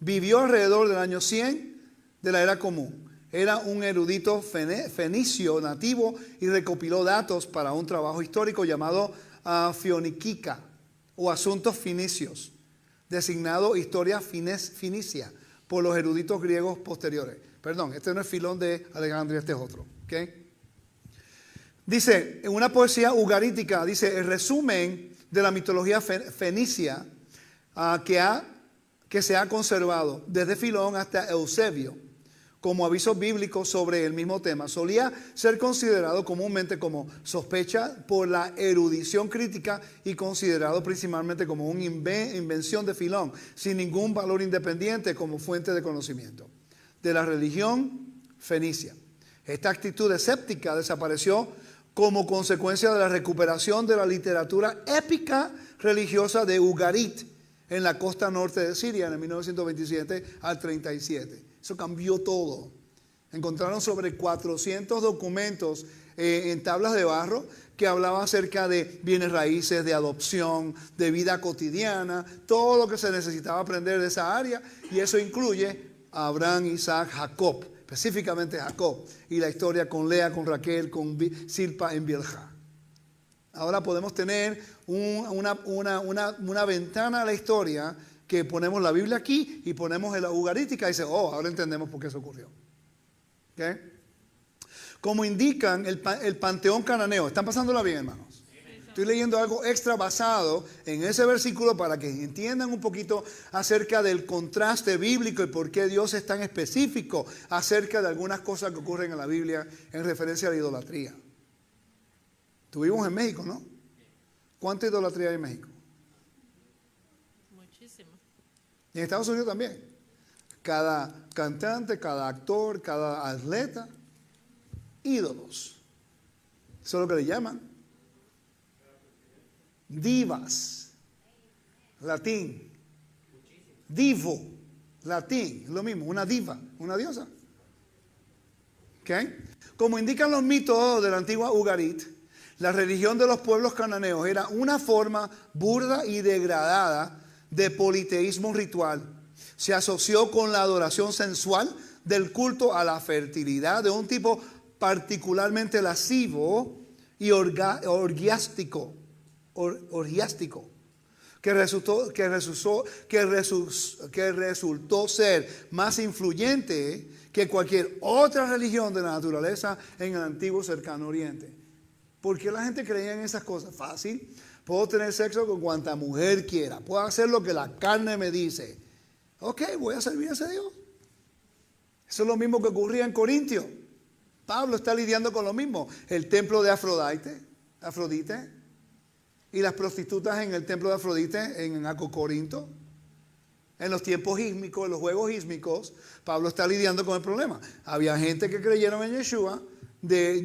A: vivió alrededor del año 100 de la era común. Era un erudito fenicio nativo y recopiló datos para un trabajo histórico llamado Fioniquica o Asuntos Finicios, designado Historia Finicia por los eruditos griegos posteriores. Perdón, este no es Filón de Alejandría, este es otro. ¿Okay? Dice, en una poesía ugarítica, dice, el resumen de la mitología fenicia que se ha conservado desde Filón hasta Eusebio, como avisos bíblicos sobre el mismo tema, solía ser considerado comúnmente como sospecha por la erudición crítica y considerado principalmente como una invención de Filón, sin ningún valor independiente como fuente de conocimiento de la religión fenicia. Esta actitud escéptica desapareció como consecuencia de la recuperación de la literatura épica religiosa de Ugarit en la costa norte de Siria en el 1927 al 37. Eso cambió todo. Encontraron sobre 400 documentos en tablas de barro que hablaban acerca de bienes raíces, de adopción, de vida cotidiana, todo lo que se necesitaba aprender de esa área, y eso incluye a Abraham, Isaac, Jacob, específicamente Jacob, y la historia con Lea, con Raquel, con Silpa en Bielja. Ahora podemos tener una ventana a la historia que ponemos la Biblia aquí y ponemos en la ugarítica y dice, oh, ahora entendemos por qué eso ocurrió. ¿Okay? Como indican el panteón cananeo. ¿Están pasándola bien, hermanos? Estoy leyendo algo extra basado en ese versículo para que entiendan un poquito acerca del contraste bíblico y por qué Dios es tan específico acerca de algunas cosas que ocurren en la Biblia en referencia a la idolatría. Estuvimos en México, ¿no? ¿Cuánta idolatría hay en México? Y en Estados Unidos también. Cada cantante, cada actor, cada atleta, ídolos. Eso es lo que le llaman. Divas. Latín. Divo. Latín. Es lo mismo. Una diva. Una diosa. ¿Okay? Como indican los mitos de la antigua Ugarit, la religión de los pueblos cananeos era una forma burda y degradada de politeísmo ritual. Se asoció con la adoración sensual del culto a la fertilidad de un tipo particularmente lascivo y orgiástico, que resultó ser más influyente que cualquier otra religión de la naturaleza en el antiguo cercano oriente. ¿Por qué la gente creía en esas cosas? Fácil. Puedo tener sexo con cuanta mujer quiera. Puedo hacer lo que la carne me dice. Ok, voy a servir a ese Dios. Eso es lo mismo que ocurría en Corintio. Pablo está lidiando con lo mismo. El templo de Afrodite. Y las prostitutas en el templo de Afrodite en Corinto. En los tiempos ísmicos, en los juegos ísmicos, Pablo está lidiando con el problema. Había gente que creyeron en Yeshua, de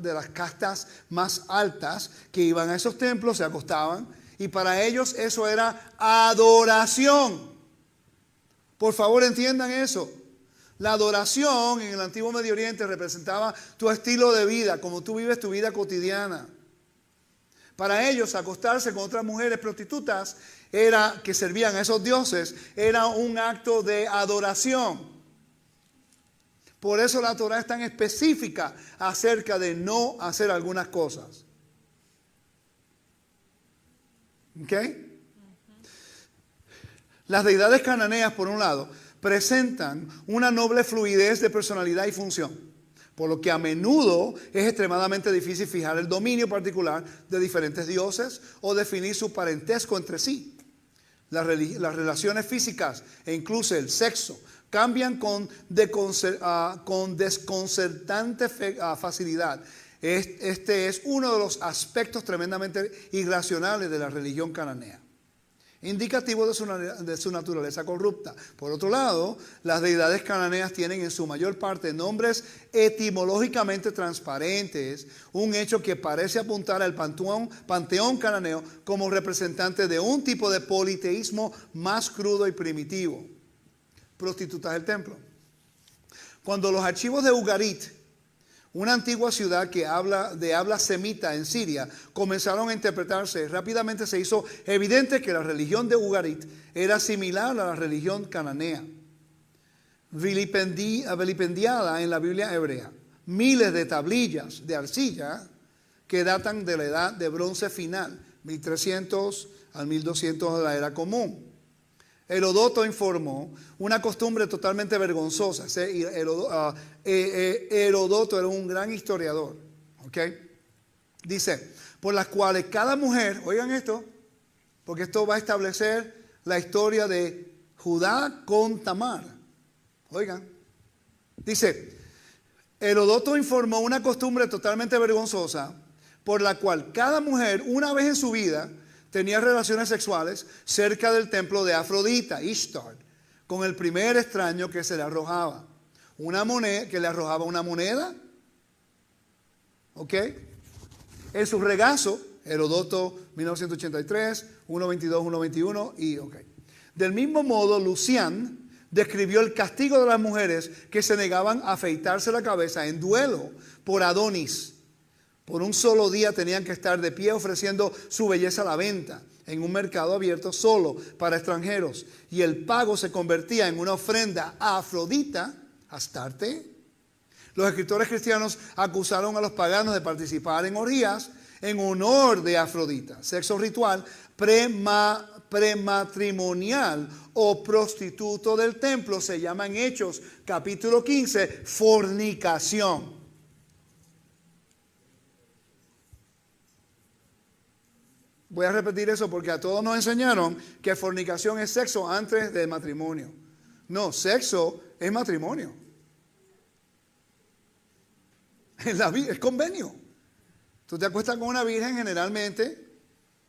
A: las castas más altas, que iban a esos templos, se acostaban, y para ellos eso era adoración. Por favor, entiendan eso. La adoración en el antiguo Medio Oriente representaba tu estilo de vida, como tú vives tu vida cotidiana. Para ellos, acostarse con otras mujeres prostitutas era que servían a esos dioses, era un acto de adoración. Por eso la Torah es tan específica acerca de no hacer algunas cosas. ¿Ok? Las deidades cananeas, por un lado, presentan una noble fluidez de personalidad y función, por lo que a menudo es extremadamente difícil fijar el dominio particular de diferentes dioses o definir su parentesco entre sí. Las relaciones físicas e incluso el sexo cambian con desconcertante facilidad. Este es uno de los aspectos tremendamente irracionales de la religión cananea, indicativo de su naturaleza corrupta. Por otro lado, las deidades cananeas tienen en su mayor parte nombres etimológicamente transparentes, un hecho que parece apuntar al panteón cananeo como representante de un tipo de politeísmo más crudo y primitivo. Prostitutas del templo. Cuando los archivos de Ugarit, una antigua ciudad que habla semita en Siria, comenzaron a interpretarse, rápidamente se hizo evidente que la religión de Ugarit era similar a la religión cananea, vilipendiada en la Biblia hebrea. Miles de tablillas de arcilla que datan de la edad de bronce final, 1300 al 1200 de la era común. Herodoto informó una costumbre totalmente vergonzosa. Herodoto era un gran historiador. ¿Okay? Dice, por las cuales cada mujer, oigan esto, porque esto va a establecer la historia de Judá con Tamar. Oigan, dice, Herodoto informó una costumbre totalmente vergonzosa por la cual cada mujer una vez en su vida tenía relaciones sexuales cerca del templo de Afrodita, Ishtar, con el primer extraño que se le arrojaba. Una moneda, que le arrojaba una moneda. ¿Ok? En su regazo, Herodoto 1983, 1.22, 1.21 y ok. Del mismo modo, Lucian describió el castigo de las mujeres que se negaban a afeitarse la cabeza en duelo por Adonis. Por un solo día tenían que estar de pie ofreciendo su belleza a la venta en un mercado abierto solo para extranjeros. Y el pago se convertía en una ofrenda a Afrodita, Astarte. Los escritores cristianos acusaron a los paganos de participar en orgías en honor de Afrodita. Sexo ritual prematrimonial o prostituto del templo se llama en Hechos capítulo 15 fornicación. Voy a repetir eso porque a todos nos enseñaron que fornicación es sexo antes del matrimonio. No, sexo es matrimonio. Es convenio. Tú te acuestas con una virgen, generalmente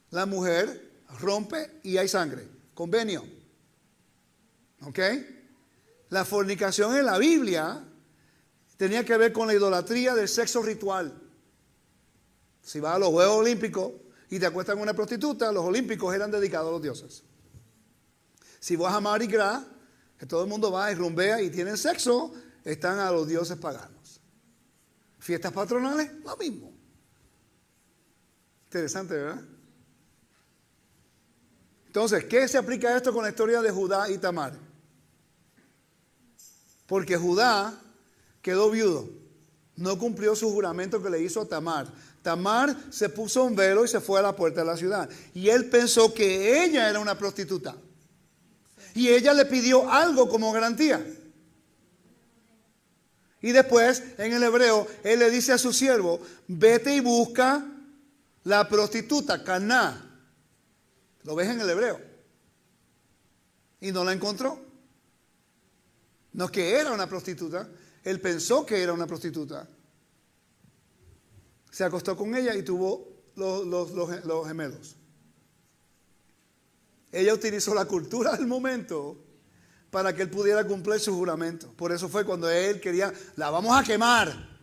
A: la mujer rompe y hay sangre. Convenio. ¿Ok? La fornicación en la Biblia tenía que ver con la idolatría del sexo ritual. Si vas a los Juegos Olímpicos y te acuestas con una prostituta, los olímpicos eran dedicados a los dioses. Si vas a Mardi Gras, que todo el mundo va y rumbea y tienen sexo, están a los dioses paganos. Fiestas patronales, lo mismo. Interesante, ¿verdad? Entonces, ¿qué se aplica a esto con la historia de Judá y Tamar? Porque Judá quedó viudo, no cumplió su juramento que le hizo a Tamar. Tamar se puso un velo y se fue a la puerta de la ciudad. Y él pensó que ella era una prostituta. Y ella le pidió algo como garantía. Y después, en el hebreo, él le dice a su siervo, vete y busca la prostituta, Caná. Lo ves en el hebreo. Y no la encontró. No que era una prostituta. Él pensó que era una prostituta. Se acostó con ella y tuvo los gemelos. Ella utilizó la cultura del momento para que él pudiera cumplir su juramento. Por eso fue cuando él quería, la vamos a quemar.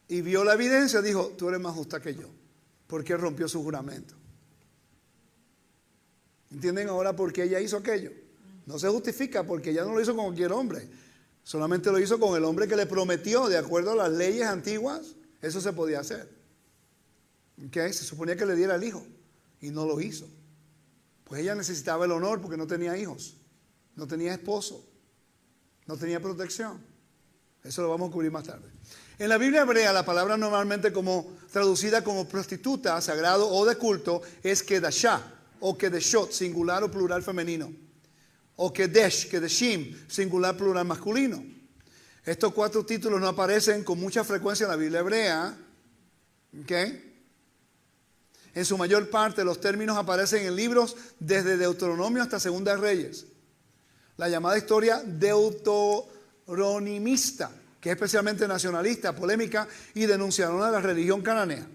A: Y vio la evidencia, dijo, tú eres más justa que yo, porque rompió su juramento. ¿Entienden ahora por qué ella hizo aquello? No se justifica porque ella no lo hizo con cualquier hombre. Solamente lo hizo con el hombre que le prometió, de acuerdo a las leyes antiguas, eso se podía hacer. ¿Okay? Se suponía que le diera el hijo y no lo hizo. Pues ella necesitaba el honor porque no tenía hijos, no tenía esposo, no tenía protección. Eso lo vamos a cubrir más tarde. En la Biblia hebrea, la palabra normalmente traducida como prostituta, sagrado o de culto, es kedashah o kedeshot, singular o plural femenino. O kedesh, kedeshim, singular, plural masculino. Estos 4 títulos no aparecen con mucha frecuencia en la Biblia hebrea. ¿Okay? En su mayor parte los términos aparecen en libros desde Deuteronomio hasta Segunda de Reyes. La llamada historia deuteronomista, que es especialmente nacionalista, polémica y denunciadora de la religión cananea.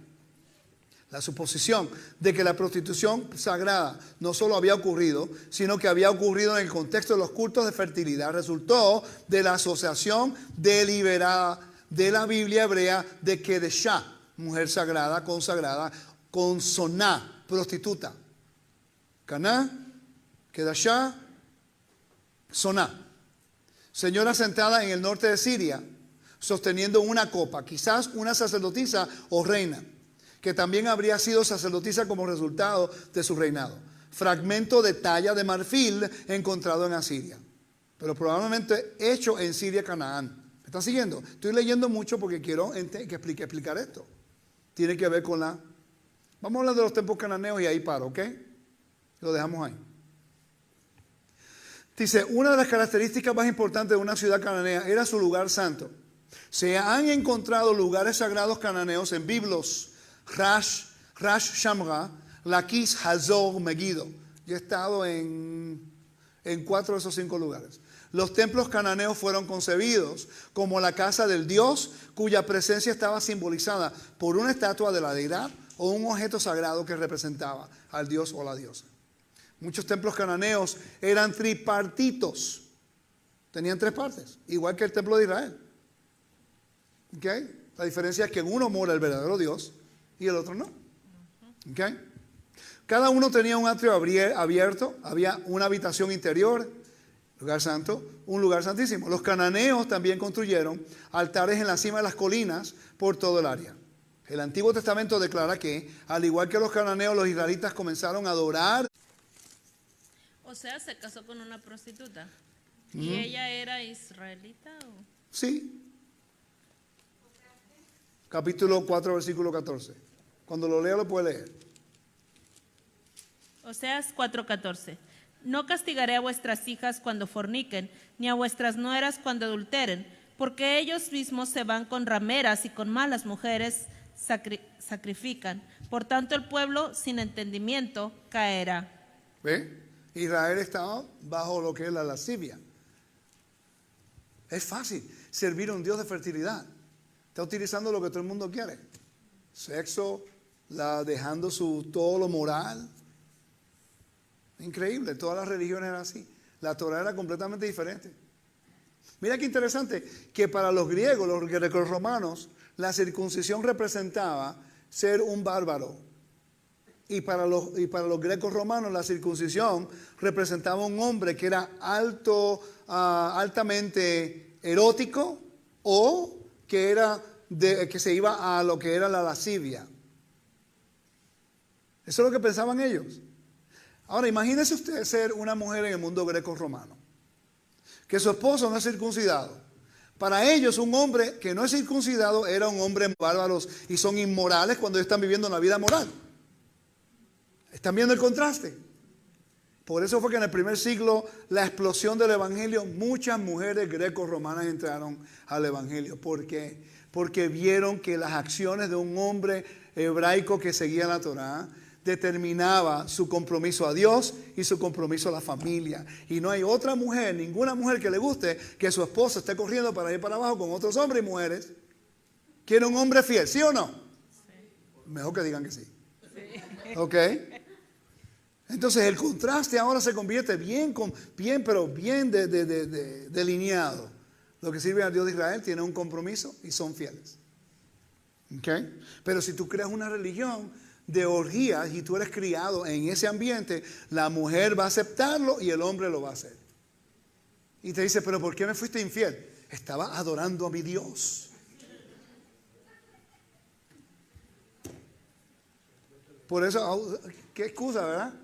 A: La suposición de que la prostitución sagrada no solo había ocurrido, sino que había ocurrido en el contexto de los cultos de fertilidad, resultó de la asociación deliberada de la Biblia hebrea de Kedeshah, mujer sagrada, consagrada, con soná, prostituta. Caná, Kedashah, soná. Señora sentada en el norte de Siria, sosteniendo una copa, quizás una sacerdotisa o reina, que también habría sido sacerdotisa como resultado de su reinado. Fragmento de talla de marfil encontrado en Asiria, pero probablemente hecho en Siria, Canaán. ¿Me están siguiendo? Estoy leyendo mucho porque quiero explicar esto. Tiene que ver con la... Vamos a hablar de los templos cananeos y ahí paro, ¿ok? Lo dejamos ahí. Dice, una de las características más importantes de una ciudad cananea era su lugar santo. Se han encontrado lugares sagrados cananeos en Biblos, Rash Shamra, Laquis, Hazor, Megiddo. Yo he estado en 4 de esos 5 lugares. Los templos cananeos fueron concebidos como la casa del Dios, cuya presencia estaba simbolizada por una estatua de la deidad o un objeto sagrado que representaba al Dios o la diosa. Muchos templos cananeos eran tripartitos. Tenían 3 partes, igual que el templo de Israel. ¿Okay? La diferencia es que en uno mora el verdadero Dios y el otro no. ¿Okay? Cada uno tenía un atrio abierto, había una habitación interior, lugar santo, un lugar santísimo. Los cananeos también construyeron altares en la cima de las colinas por todo el área. El Antiguo Testamento declara que, al igual que los cananeos, los israelitas comenzaron a adorar.
B: O sea, se casó con una prostituta. ¿Y ella era israelita? ¿O?
A: Sí. Capítulo 4, versículo 14. Cuando lo lea lo puede leer.
B: Oseas 4:14. No castigaré a vuestras hijas cuando forniquen, ni a vuestras nueras cuando adulteren, porque ellos mismos se van con rameras y con malas mujeres sacrifican. Por tanto, el pueblo sin entendimiento caerá.
A: ¿Ve? Israel estaba bajo lo que es la lascivia. Es fácil servir a un Dios de fertilidad. Está utilizando lo que todo el mundo quiere. Sexo, dejando todo lo moral. Increíble, todas las religiones eran así. La Torah era completamente diferente. Mira qué interesante, que para los griegos, los grecorromanos, la circuncisión representaba ser un bárbaro. Y para los grecorromanos la circuncisión representaba un hombre que era altamente erótico o que se iba a lo que era la lascivia. Eso es lo que pensaban ellos. Ahora, imagínese usted ser una mujer en el mundo greco-romano, que su esposo no es circuncidado. Para ellos, un hombre que no es circuncidado era un hombre bárbaro y son inmorales cuando ellos están viviendo una vida moral. ¿Están viendo el contraste? Por eso fue que en el primer siglo, la explosión del evangelio, muchas mujeres greco-romanas entraron al evangelio. ¿Por qué? Porque vieron que las acciones de un hombre hebraico que seguía la Torá determinaba su compromiso a Dios y su compromiso a la familia. Y no hay otra mujer, ninguna mujer que le guste que su esposo esté corriendo para ir para abajo con otros hombres y mujeres. ¿Quiere un hombre fiel? ¿Sí o no? Sí. Mejor que digan que sí. Sí. ¿Ok? Entonces el contraste ahora se convierte bien delineado. Lo que sirve al Dios de Israel tiene un compromiso y son fieles. ¿Okay? Pero si tú creas una religión de orgías y tú eres criado en ese ambiente, la mujer va a aceptarlo y el hombre lo va a hacer. Y te dice, pero ¿por qué me fuiste infiel? Estaba adorando a mi Dios. Por eso, qué excusa, ¿verdad?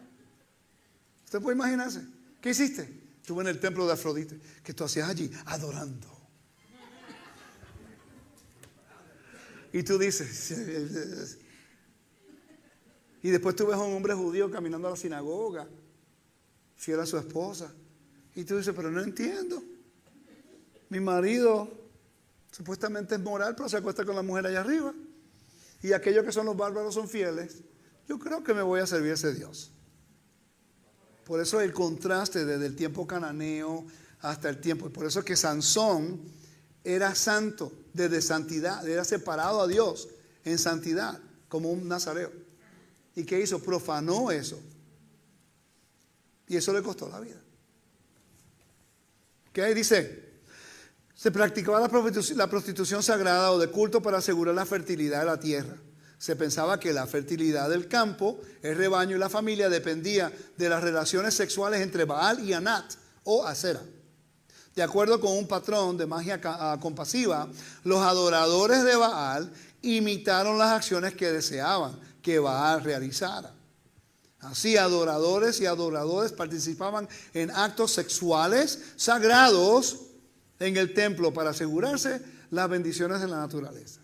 A: Usted puede imaginarse. ¿Qué hiciste? Estuve en el templo de Afrodite. ¿Qué tú hacías allí? Adorando. Y tú dices... Y después tú ves a un hombre judío caminando a la sinagoga, fiel a su esposa. Y tú dices, pero no entiendo. Mi marido supuestamente es moral, pero se acuesta con la mujer allá arriba. Y aquellos que son los bárbaros son fieles. Yo creo que me voy a servir a ese Dios. Por eso el contraste desde el tiempo cananeo hasta el tiempo. Por eso es que Sansón era santo, desde santidad, era separado a Dios en santidad, como un nazareo. ¿Y qué hizo? Profanó eso. Y eso le costó la vida. ¿Qué dice? Se practicaba la prostitución sagrada o de culto para asegurar la fertilidad de la tierra. Se pensaba que la fertilidad del campo, el rebaño y la familia dependía de las relaciones sexuales entre Baal y Anat o Asera. De acuerdo con un patrón de magia compasiva, los adoradores de Baal imitaron las acciones que deseaban que Baal realizara. Así, adoradores y adoradores participaban en actos sexuales sagrados en el templo para asegurarse las bendiciones de la naturaleza.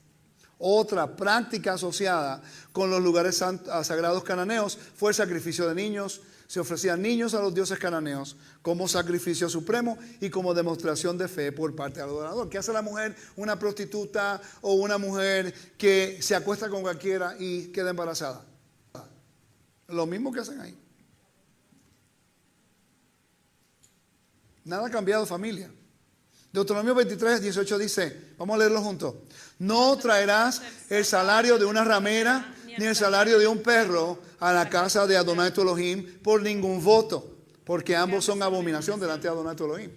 A: Otra práctica asociada con los lugares sagrados cananeos fue el sacrificio de niños. Se ofrecían niños a los dioses cananeos como sacrificio supremo y como demostración de fe por parte del adorador. ¿Qué hace la mujer? Una prostituta o una mujer que se acuesta con cualquiera y queda embarazada. Lo mismo que hacen ahí. Nada ha cambiado, familia. Deuteronomio 23, 18 dice, vamos a leerlo juntos. No traerás el salario de una ramera ni el salario de un perro a la casa de Adonai tu Elohim por ningún voto, porque ambos son abominación delante de Adonai tu Elohim.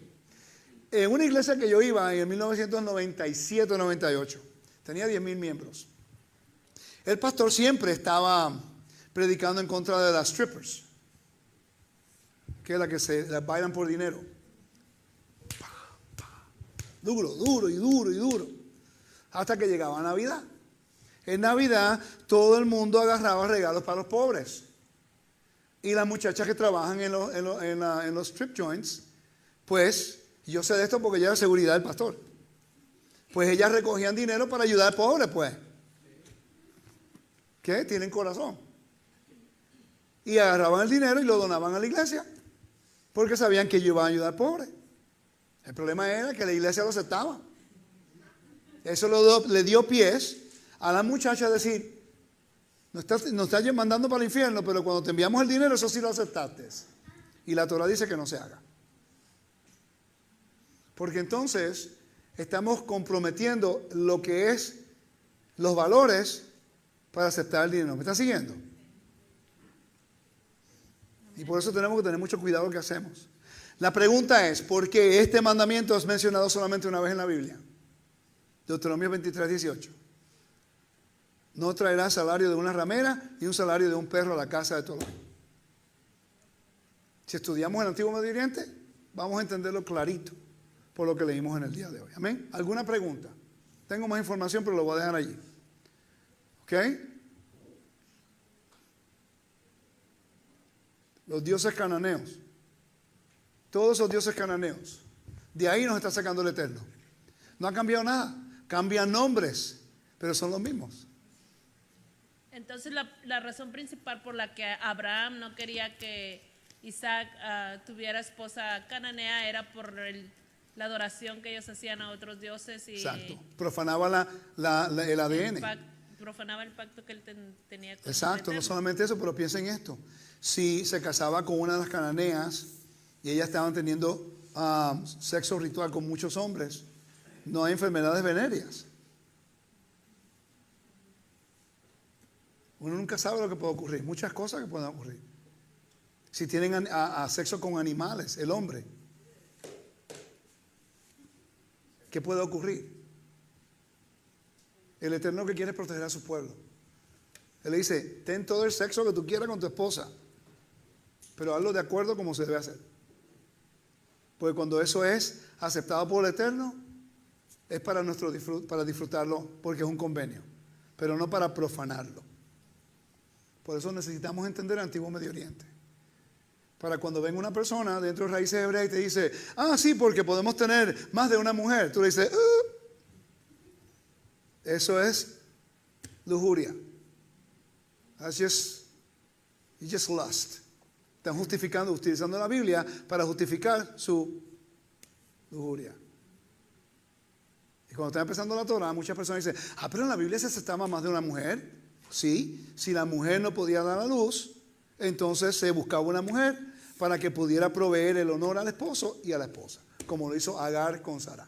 A: En una iglesia que yo iba en 1997-98, tenía 10,000 miembros. El pastor siempre estaba predicando en contra de las strippers, que es la que se las bailan por dinero. Duro, duro y duro y duro. Hasta que llegaba Navidad. En Navidad todo el mundo agarraba regalos para los pobres. Y las muchachas que trabajan en los strip joints, pues, yo sé de esto porque ya era seguridad del pastor. Pues ellas recogían dinero para ayudar al pobre, pues. ¿Qué? Tienen corazón. Y agarraban el dinero y lo donaban a la iglesia. Porque sabían que ellos iban a ayudar al pobre. El problema era que la iglesia lo aceptaba. Eso le dio pies a la muchacha a decir, nos estás mandando para el infierno, pero cuando te enviamos el dinero, eso sí lo aceptaste. Y la Torah dice que no se haga. Porque entonces estamos comprometiendo lo que es los valores para aceptar el dinero. ¿Me está siguiendo? Y por eso tenemos que tener mucho cuidado con lo que hacemos. La pregunta es, ¿por qué este mandamiento es mencionado solamente una vez en la Biblia? Deuteronomio 23, 18. No traerás salario de una ramera ni un salario de un perro a la casa de tu Elohim. Si estudiamos el Antiguo Medio Oriente, vamos a entenderlo clarito por lo que leímos en el día de hoy. ¿Amén? ¿Alguna pregunta? Tengo más información, pero lo voy a dejar allí. ¿Ok? Los dioses cananeos. Todos esos dioses cananeos. De ahí nos está sacando el Eterno. No ha cambiado nada. Cambian nombres, pero son los mismos.
B: Entonces la razón principal por la que Abraham no quería que Isaac tuviera esposa cananea era por la adoración que ellos hacían a otros dioses. Y
A: exacto. Profanaba el ADN.
B: Profanaba el pacto que él tenía con
A: exacto, no solamente eso, pero piensen en esto. Si se casaba con una de las cananeas y ellas estaban teniendo sexo ritual con muchos hombres, no hay enfermedades venéreas. Uno nunca sabe lo que puede ocurrir, muchas cosas que pueden ocurrir. Si tienen sexo con animales, el hombre, ¿qué puede ocurrir? El Eterno que quiere es proteger a su pueblo. Él le dice, ten todo el sexo que tú quieras con tu esposa, pero hazlo de acuerdo como se debe hacer. Porque cuando eso es aceptado por el Eterno, es para disfrutarlo porque es un convenio, pero no para profanarlo. Por eso necesitamos entender el antiguo Medio Oriente. Para cuando venga una persona dentro de raíces hebreas y te dice, sí, porque podemos tener más de una mujer. Tú le dices, eso es lujuria. That's just lust. Están justificando, utilizando la Biblia para justificar su lujuria. Y cuando está empezando la Torah, muchas personas dicen, pero en la Biblia se aceptaba más de una mujer. Sí, si la mujer no podía dar a luz, entonces se buscaba una mujer para que pudiera proveer el honor al esposo y a la esposa, como lo hizo Agar con Sara.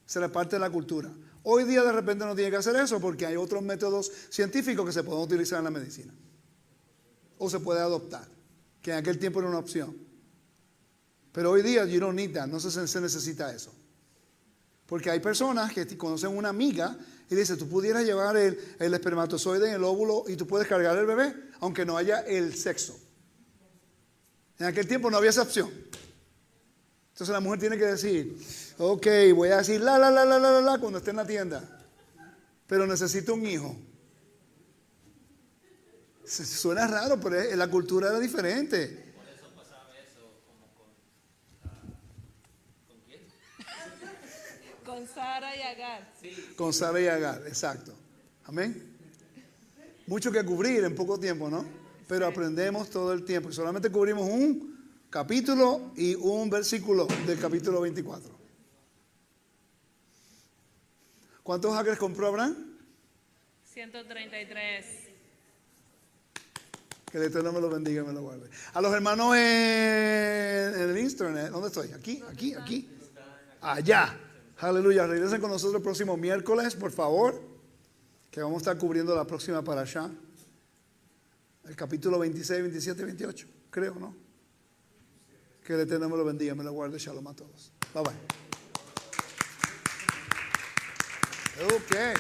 A: Esa era parte de la cultura. Hoy día de repente no tiene que hacer eso porque hay otros métodos científicos que se pueden utilizar en la medicina. O se puede adoptar, que en aquel tiempo era una opción. Pero hoy día you don't need that, no se necesita eso. Porque hay personas que conocen una amiga y dice, tú pudieras llevar el espermatozoide en el óvulo y tú puedes cargar el bebé, aunque no haya el sexo. En aquel tiempo no había esa opción. Entonces la mujer tiene que decir, ok, voy a decir la cuando esté en la tienda, pero necesito un hijo. Suena raro, pero la cultura era diferente.
C: Por eso pasaba eso como ¿con quién?
B: Con Sara y Agar.
C: Sí.
A: Con Sara y Agar, exacto. Amén. Mucho que cubrir en poco tiempo, ¿no? Pero aprendemos todo el tiempo. Y solamente cubrimos un capítulo y un versículo del capítulo 24. ¿Cuántos acres compró Abraham?
B: 133.
A: Que el Eterno me lo bendiga y me lo guarde. A los hermanos en el internet, ¿dónde estoy? Aquí. Allá. Aleluya. Regresen con nosotros el próximo miércoles, por favor, que vamos a estar cubriendo la próxima parashá. El capítulo 26, 27 y 28, creo, ¿no? Que el Eterno me lo bendiga, me lo guarde. Shalom a todos. Bye bye. Okay.